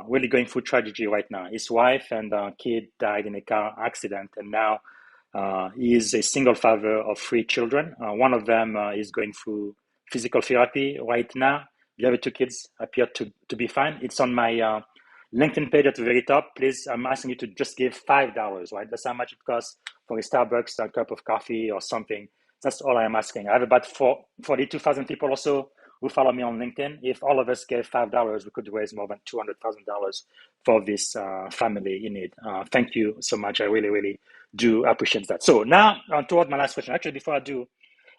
Speaker 3: really going through tragedy right now. His wife and kid died in a car accident, and now he is a single father of 3 children. One of them is going through physical therapy right now. The other 2 kids appear to be fine. It's on my LinkedIn page at the very top. Please, I'm asking you to just give $5, right? That's how much it costs for a Starbucks, a cup of coffee or something. That's all I'm asking. I have about 42,000 people also who follow me on LinkedIn. If all of us gave $5, we could raise more than $200,000 for this family in need. Thank you so much. I really, really do appreciate that. So now toward my last question. Actually, before I do,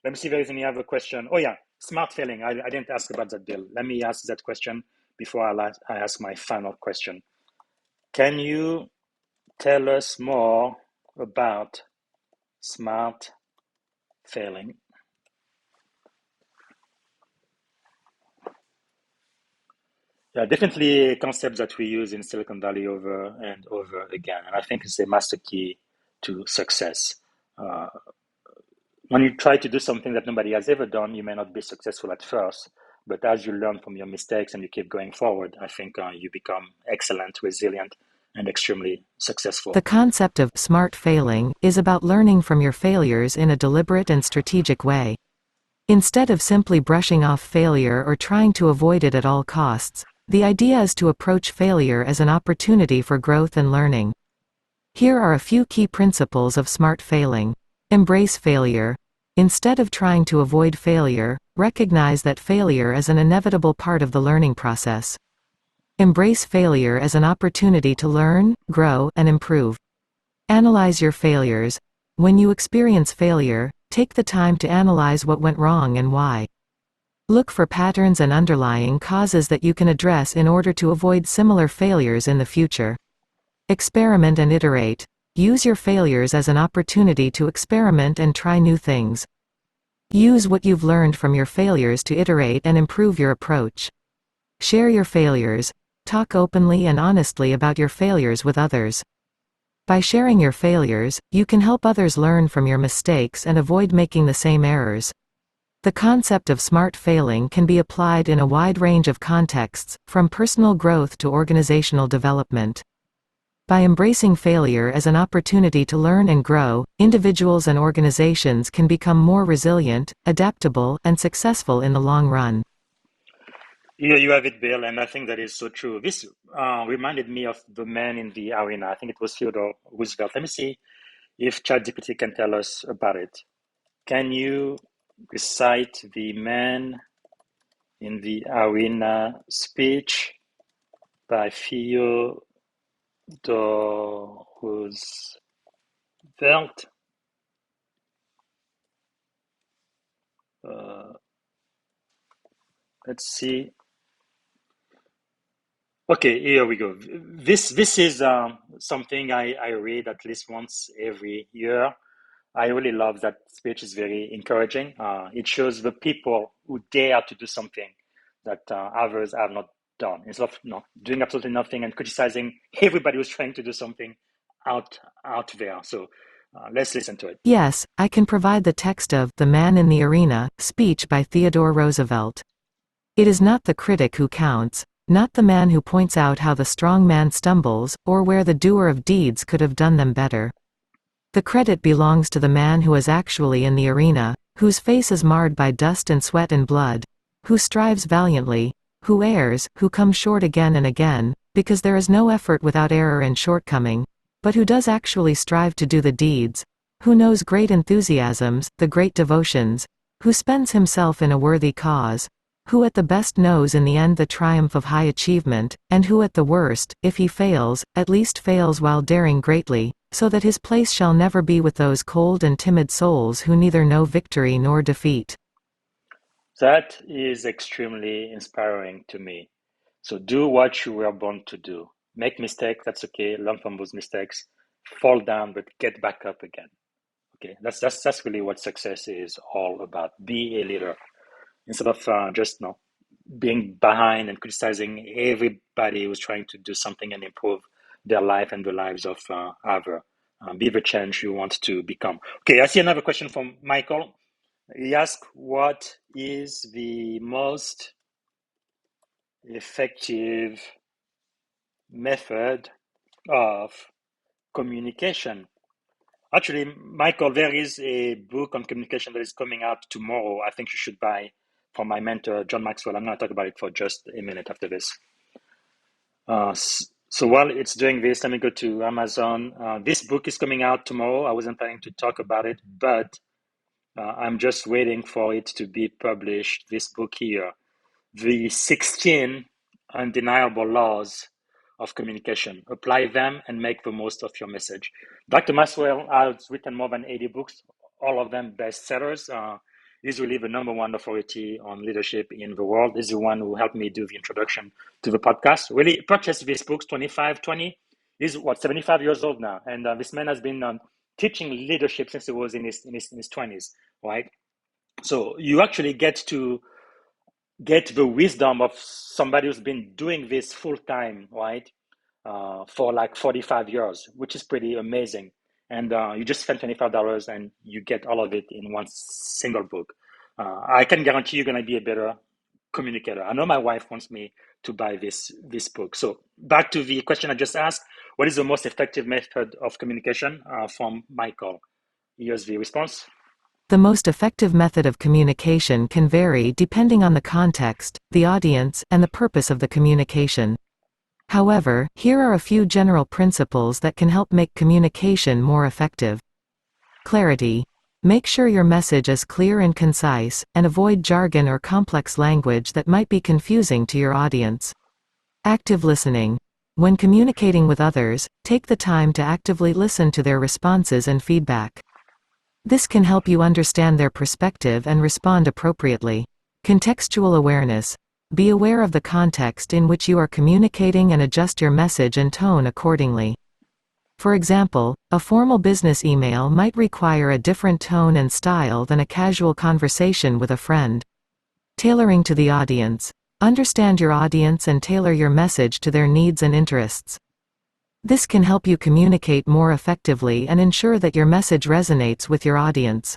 Speaker 3: Let me see if there is any other question. Oh yeah, smart failing. I didn't ask about that, Bill. Let me ask that question before I ask my final question. Can you tell us more about smart failing? Yeah, definitely a concept that we use in Silicon Valley over and over again. And I think it's a master key to success. When you try to do something that nobody has ever done, you may not be successful at first. But as you learn from your mistakes and you keep going forward, I think you become excellent, resilient, and extremely successful.
Speaker 4: The concept of smart failing is about learning from your failures in a deliberate and strategic way. Instead of simply brushing off failure or trying to avoid it at all costs, the idea is to approach failure as an opportunity for growth and learning. Here are a few key principles of smart failing. Embrace failure. Instead of trying to avoid failure, recognize that failure is an inevitable part of the learning process. Embrace failure as an opportunity to learn, grow, and improve. Analyze your failures. When you experience failure, take the time to analyze what went wrong and why. Look for patterns and underlying causes that you can address in order to avoid similar failures in the future. Experiment and iterate. Use your failures as an opportunity to experiment and try new things. Use what you've learned from your failures to iterate and improve your approach. Share your failures. Talk openly and honestly about your failures with others. By sharing your failures, you can help others learn from your mistakes and avoid making the same errors. The concept of smart failing can be applied in a wide range of contexts, from personal growth to organizational development. By embracing failure as an opportunity to learn and grow, individuals and organizations can become more resilient, adaptable, and successful in the long run.
Speaker 3: Here you have it, Bill, and I think that is so true. This reminded me of the man in the arena. I think it was Theodore Roosevelt. Let me see if ChatGPT can tell us about it. Can you recite the man in the arena speech by Theodore Roosevelt? Let's see. Okay, here we go. This is something I read at least once every year. I really love that speech. It's very encouraging. It shows the people who dare to do something that others have not done. Instead of doing absolutely nothing and criticizing everybody who's trying to do something out there. So let's listen to it.
Speaker 4: Yes, I can provide the text of The Man in the Arena speech by Theodore Roosevelt. It is not the critic who counts, not the man who points out how the strong man stumbles, or where the doer of deeds could have done them better. The credit belongs to the man who is actually in the arena, whose face is marred by dust and sweat and blood, who strives valiantly, who errs, who comes short again and again, because there is no effort without error and shortcoming, but who does actually strive to do the deeds, who knows great enthusiasms, the great devotions, who spends himself in a worthy cause, who at the best knows in the end the triumph of high achievement, and who at the worst, if he fails, at least fails while daring greatly, so that his place shall never be with those cold and timid souls who neither know victory nor defeat.
Speaker 3: That is extremely inspiring to me. So do what you were born to do. Make mistakes, that's okay. Learn from those mistakes. Fall down, but get back up again. Okay, that's really what success is all about. Be a leader instead of just being behind and criticizing everybody who's trying to do something and improve their life and the lives of others. Be the change you want to become. Okay, I see another question from Michael. He asked, what is the most effective method of communication? Actually, Michael, there is a book on communication that is coming out tomorrow. I think you should buy from my mentor, John Maxwell. I'm going to talk about it for just a minute after this. So while it's doing this, let me go to Amazon. This book is coming out tomorrow. I wasn't planning to talk about it, but I'm just waiting for it to be published. This book here, The 16 Undeniable Laws of Communication. Apply them and make the most of your message. Dr. Maxwell has written more than 80 books, all of them bestsellers. He's really the number one authority on leadership in the world. He's the one who helped me do the introduction to the podcast. Really purchased this book, 20. He's 75 years old now. And this man has been teaching leadership since he was in his 20s, right? So you actually get to get the wisdom of somebody who's been doing this full time, right? For like 45 years, which is pretty amazing. And you just spend $25 and you get all of it in one single book. I can guarantee you're going to be a better communicator. I know my wife wants me to buy this book. So back to the question I just asked, what is the most effective method of communication from Michael? Here's the response.
Speaker 4: The most effective method of communication can vary depending on the context, the audience, and the purpose of the communication. However, here are a few general principles that can help make communication more effective. Clarity. Make sure your message is clear and concise, and avoid jargon or complex language that might be confusing to your audience. Active listening. When communicating with others, take the time to actively listen to their responses and feedback. This can help you understand their perspective and respond appropriately. Contextual awareness. Be aware of the context in which you are communicating and adjust your message and tone accordingly. For example, a formal business email might require a different tone and style than a casual conversation with a friend. Tailoring to the audience. Understand your audience and tailor your message to their needs and interests. This can help you communicate more effectively and ensure that your message resonates with your audience.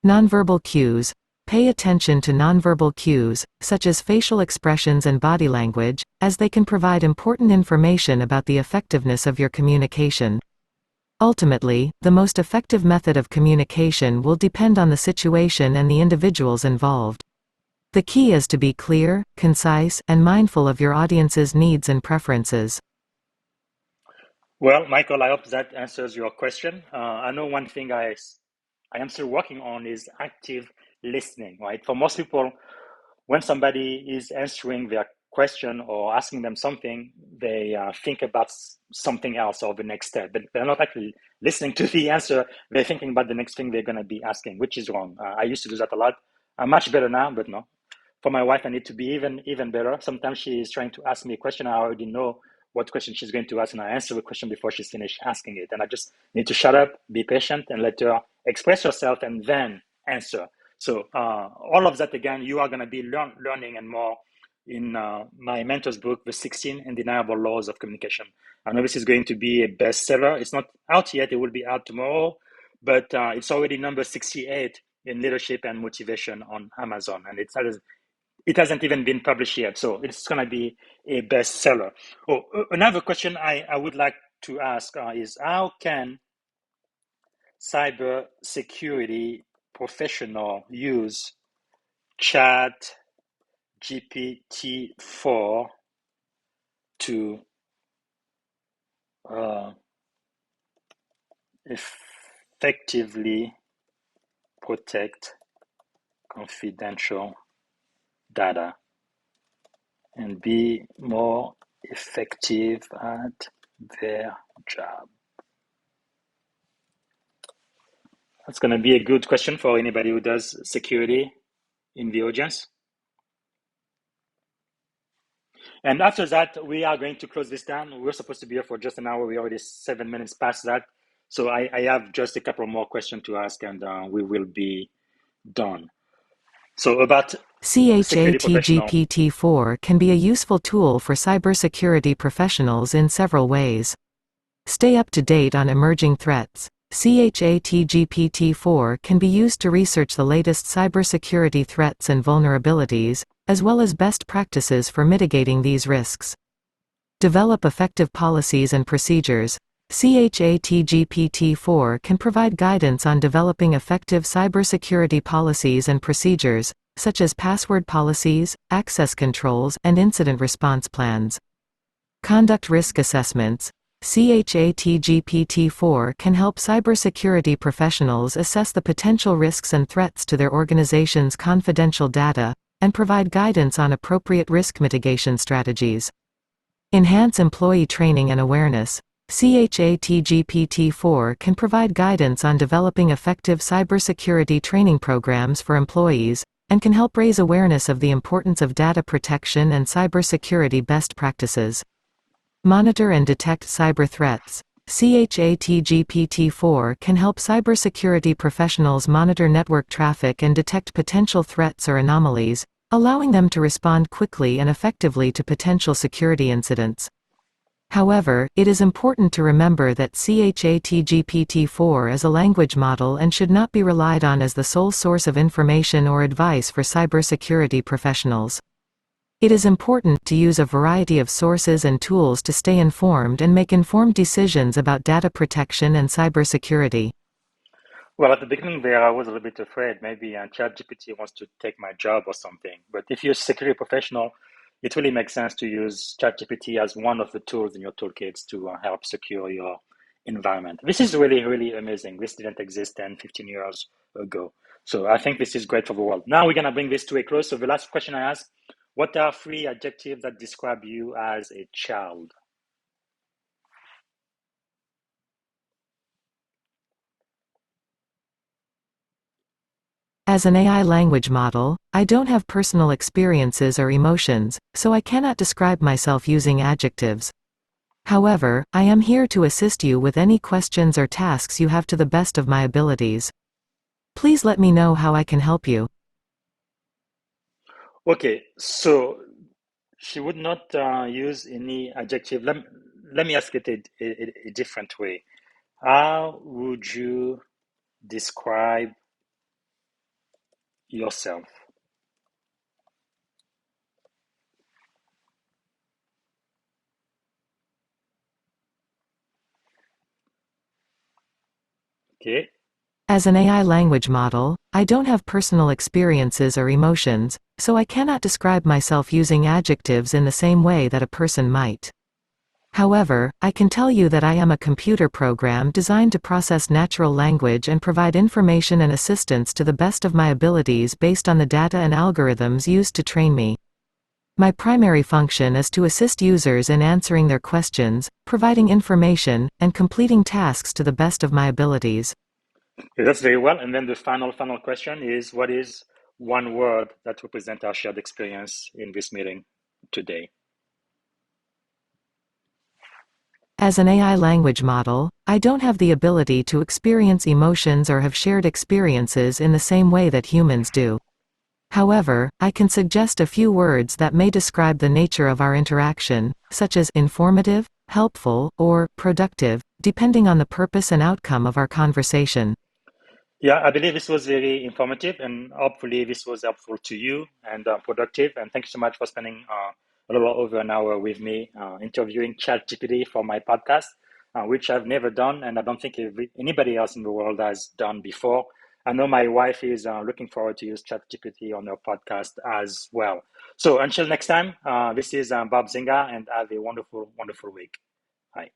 Speaker 4: Nonverbal cues. Pay attention to nonverbal cues, such as facial expressions and body language, as they can provide important information about the effectiveness of your communication. Ultimately, the most effective method of communication will depend on the situation and the individuals involved. The key is to be clear, concise, and mindful of your audience's needs and preferences.
Speaker 3: Well, Michael, I hope that answers your question. I know one thing I am still working on is active listening, right? For most people, when somebody is answering their question or asking them something, they think about something else or the next step, but they're not actually listening to the answer. They're thinking about the next thing they're going to be asking, which is wrong. I used to do that a lot. I'm much better now, but no. For my wife, I need to be even better. Sometimes she is trying to ask me a question. I already know what question she's going to ask, and I answer the question before she's finished asking it. And I just need to shut up, be patient, and let her express herself, and then answer. So all of that, again, you are going to be learning and more in my mentor's book, The 16 Undeniable Laws of Communication. I know this is going to be a bestseller. It's not out yet. It will be out tomorrow, but it's already number 68 in leadership and motivation on Amazon, and it hasn't even been published yet, so it's going to be a bestseller. Oh, another question I would like to ask is, how can cybersecurity professional use ChatGPT-4 to effectively protect confidential data and be more effective at their job? That's going to be a good question for anybody who does security in the audience. And after that, we are going to close this down. We're supposed to be here for just an hour. We're already 7 minutes past that. So I have just a couple more questions to ask, and we will be done. So about
Speaker 4: ChatGPT-4 can be a useful tool for cybersecurity professionals in several ways. Stay up to date on emerging threats. ChatGPT-4 can be used to research the latest cybersecurity threats and vulnerabilities, as well as best practices for mitigating these risks. Develop effective policies and procedures. ChatGPT-4 can provide guidance on developing effective cybersecurity policies and procedures, such as password policies, access controls, and incident response plans. Conduct risk assessments. ChatGPT-4 can help cybersecurity professionals assess the potential risks and threats to their organization's confidential data, and provide guidance on appropriate risk mitigation strategies. Enhance employee training and awareness. ChatGPT-4 can provide guidance on developing effective cybersecurity training programs for employees, and can help raise awareness of the importance of data protection and cybersecurity best practices. Monitor and detect cyber threats. ChatGPT-4 can help cybersecurity professionals monitor network traffic and detect potential threats or anomalies, allowing them to respond quickly and effectively to potential security incidents. However, it is important to remember that ChatGPT-4 is a language model and should not be relied on as the sole source of information or advice for cybersecurity professionals. It is important to use a variety of sources and tools to stay informed and make informed decisions about data protection and cybersecurity.
Speaker 3: Well, at the beginning there, I was a little bit afraid maybe ChatGPT wants to take my job or something. But if you're a security professional, it really makes sense to use ChatGPT as one of the tools in your toolkits to help secure your environment. This is really, really amazing. This didn't exist 10, 15 years ago. So I think this is great for the world. Now we're going to bring this to a close. So the last question I asked, what are 3 adjectives that describe you as a child?
Speaker 4: As an AI language model, I don't have personal experiences or emotions, so I cannot describe myself using adjectives. However, I am here to assist you with any questions or tasks you have to the best of my abilities. Please let me know how I can help you.
Speaker 3: Okay, so she would not use any adjective. Let me ask it a different way. How would you describe yourself? Okay.
Speaker 4: As an AI language model, I don't have personal experiences or emotions, so I cannot describe myself using adjectives in the same way that a person might. However, I can tell you that I am a computer program designed to process natural language and provide information and assistance to the best of my abilities based on the data and algorithms used to train me. My primary function is to assist users in answering their questions, providing information, and completing tasks to the best of my abilities.
Speaker 3: Okay, that's very well. And then the final question is, what is one word that represents our shared experience in this meeting today?
Speaker 4: As an AI language model, I don't have the ability to experience emotions or have shared experiences in the same way that humans do. However, I can suggest a few words that may describe the nature of our interaction, such as informative, helpful, or productive, depending on the purpose and outcome of our conversation.
Speaker 3: Yeah, I believe this was very informative, and hopefully this was helpful to you and productive. And thank you so much for spending a little over an hour with me interviewing ChatGPT for my podcast, which I've never done, and I don't think anybody else in the world has done before. I know my wife is looking forward to use ChatGPT on her podcast as well. So until next time, this is Bob Zinga, and have a wonderful, wonderful week. Bye.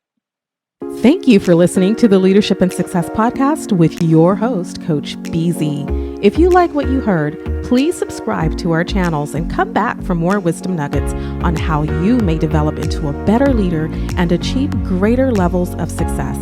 Speaker 2: Thank you for listening to the Leadership and Success Podcast with your host, Coach BZ. If you like what you heard, please subscribe to our channels and come back for more wisdom nuggets on how you may develop into a better leader and achieve greater levels of success.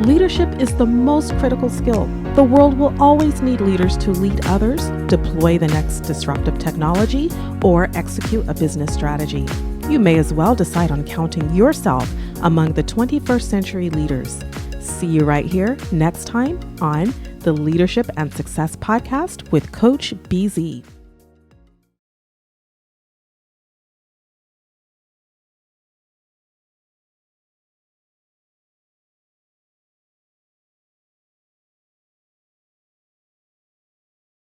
Speaker 2: Leadership is the most critical skill. The world will always need leaders to lead others, deploy the next disruptive technology, or execute a business strategy. You may as well decide on counting yourself among the 21st century leaders. See you right here next time on the Leadership and Success Podcast with Coach BZ.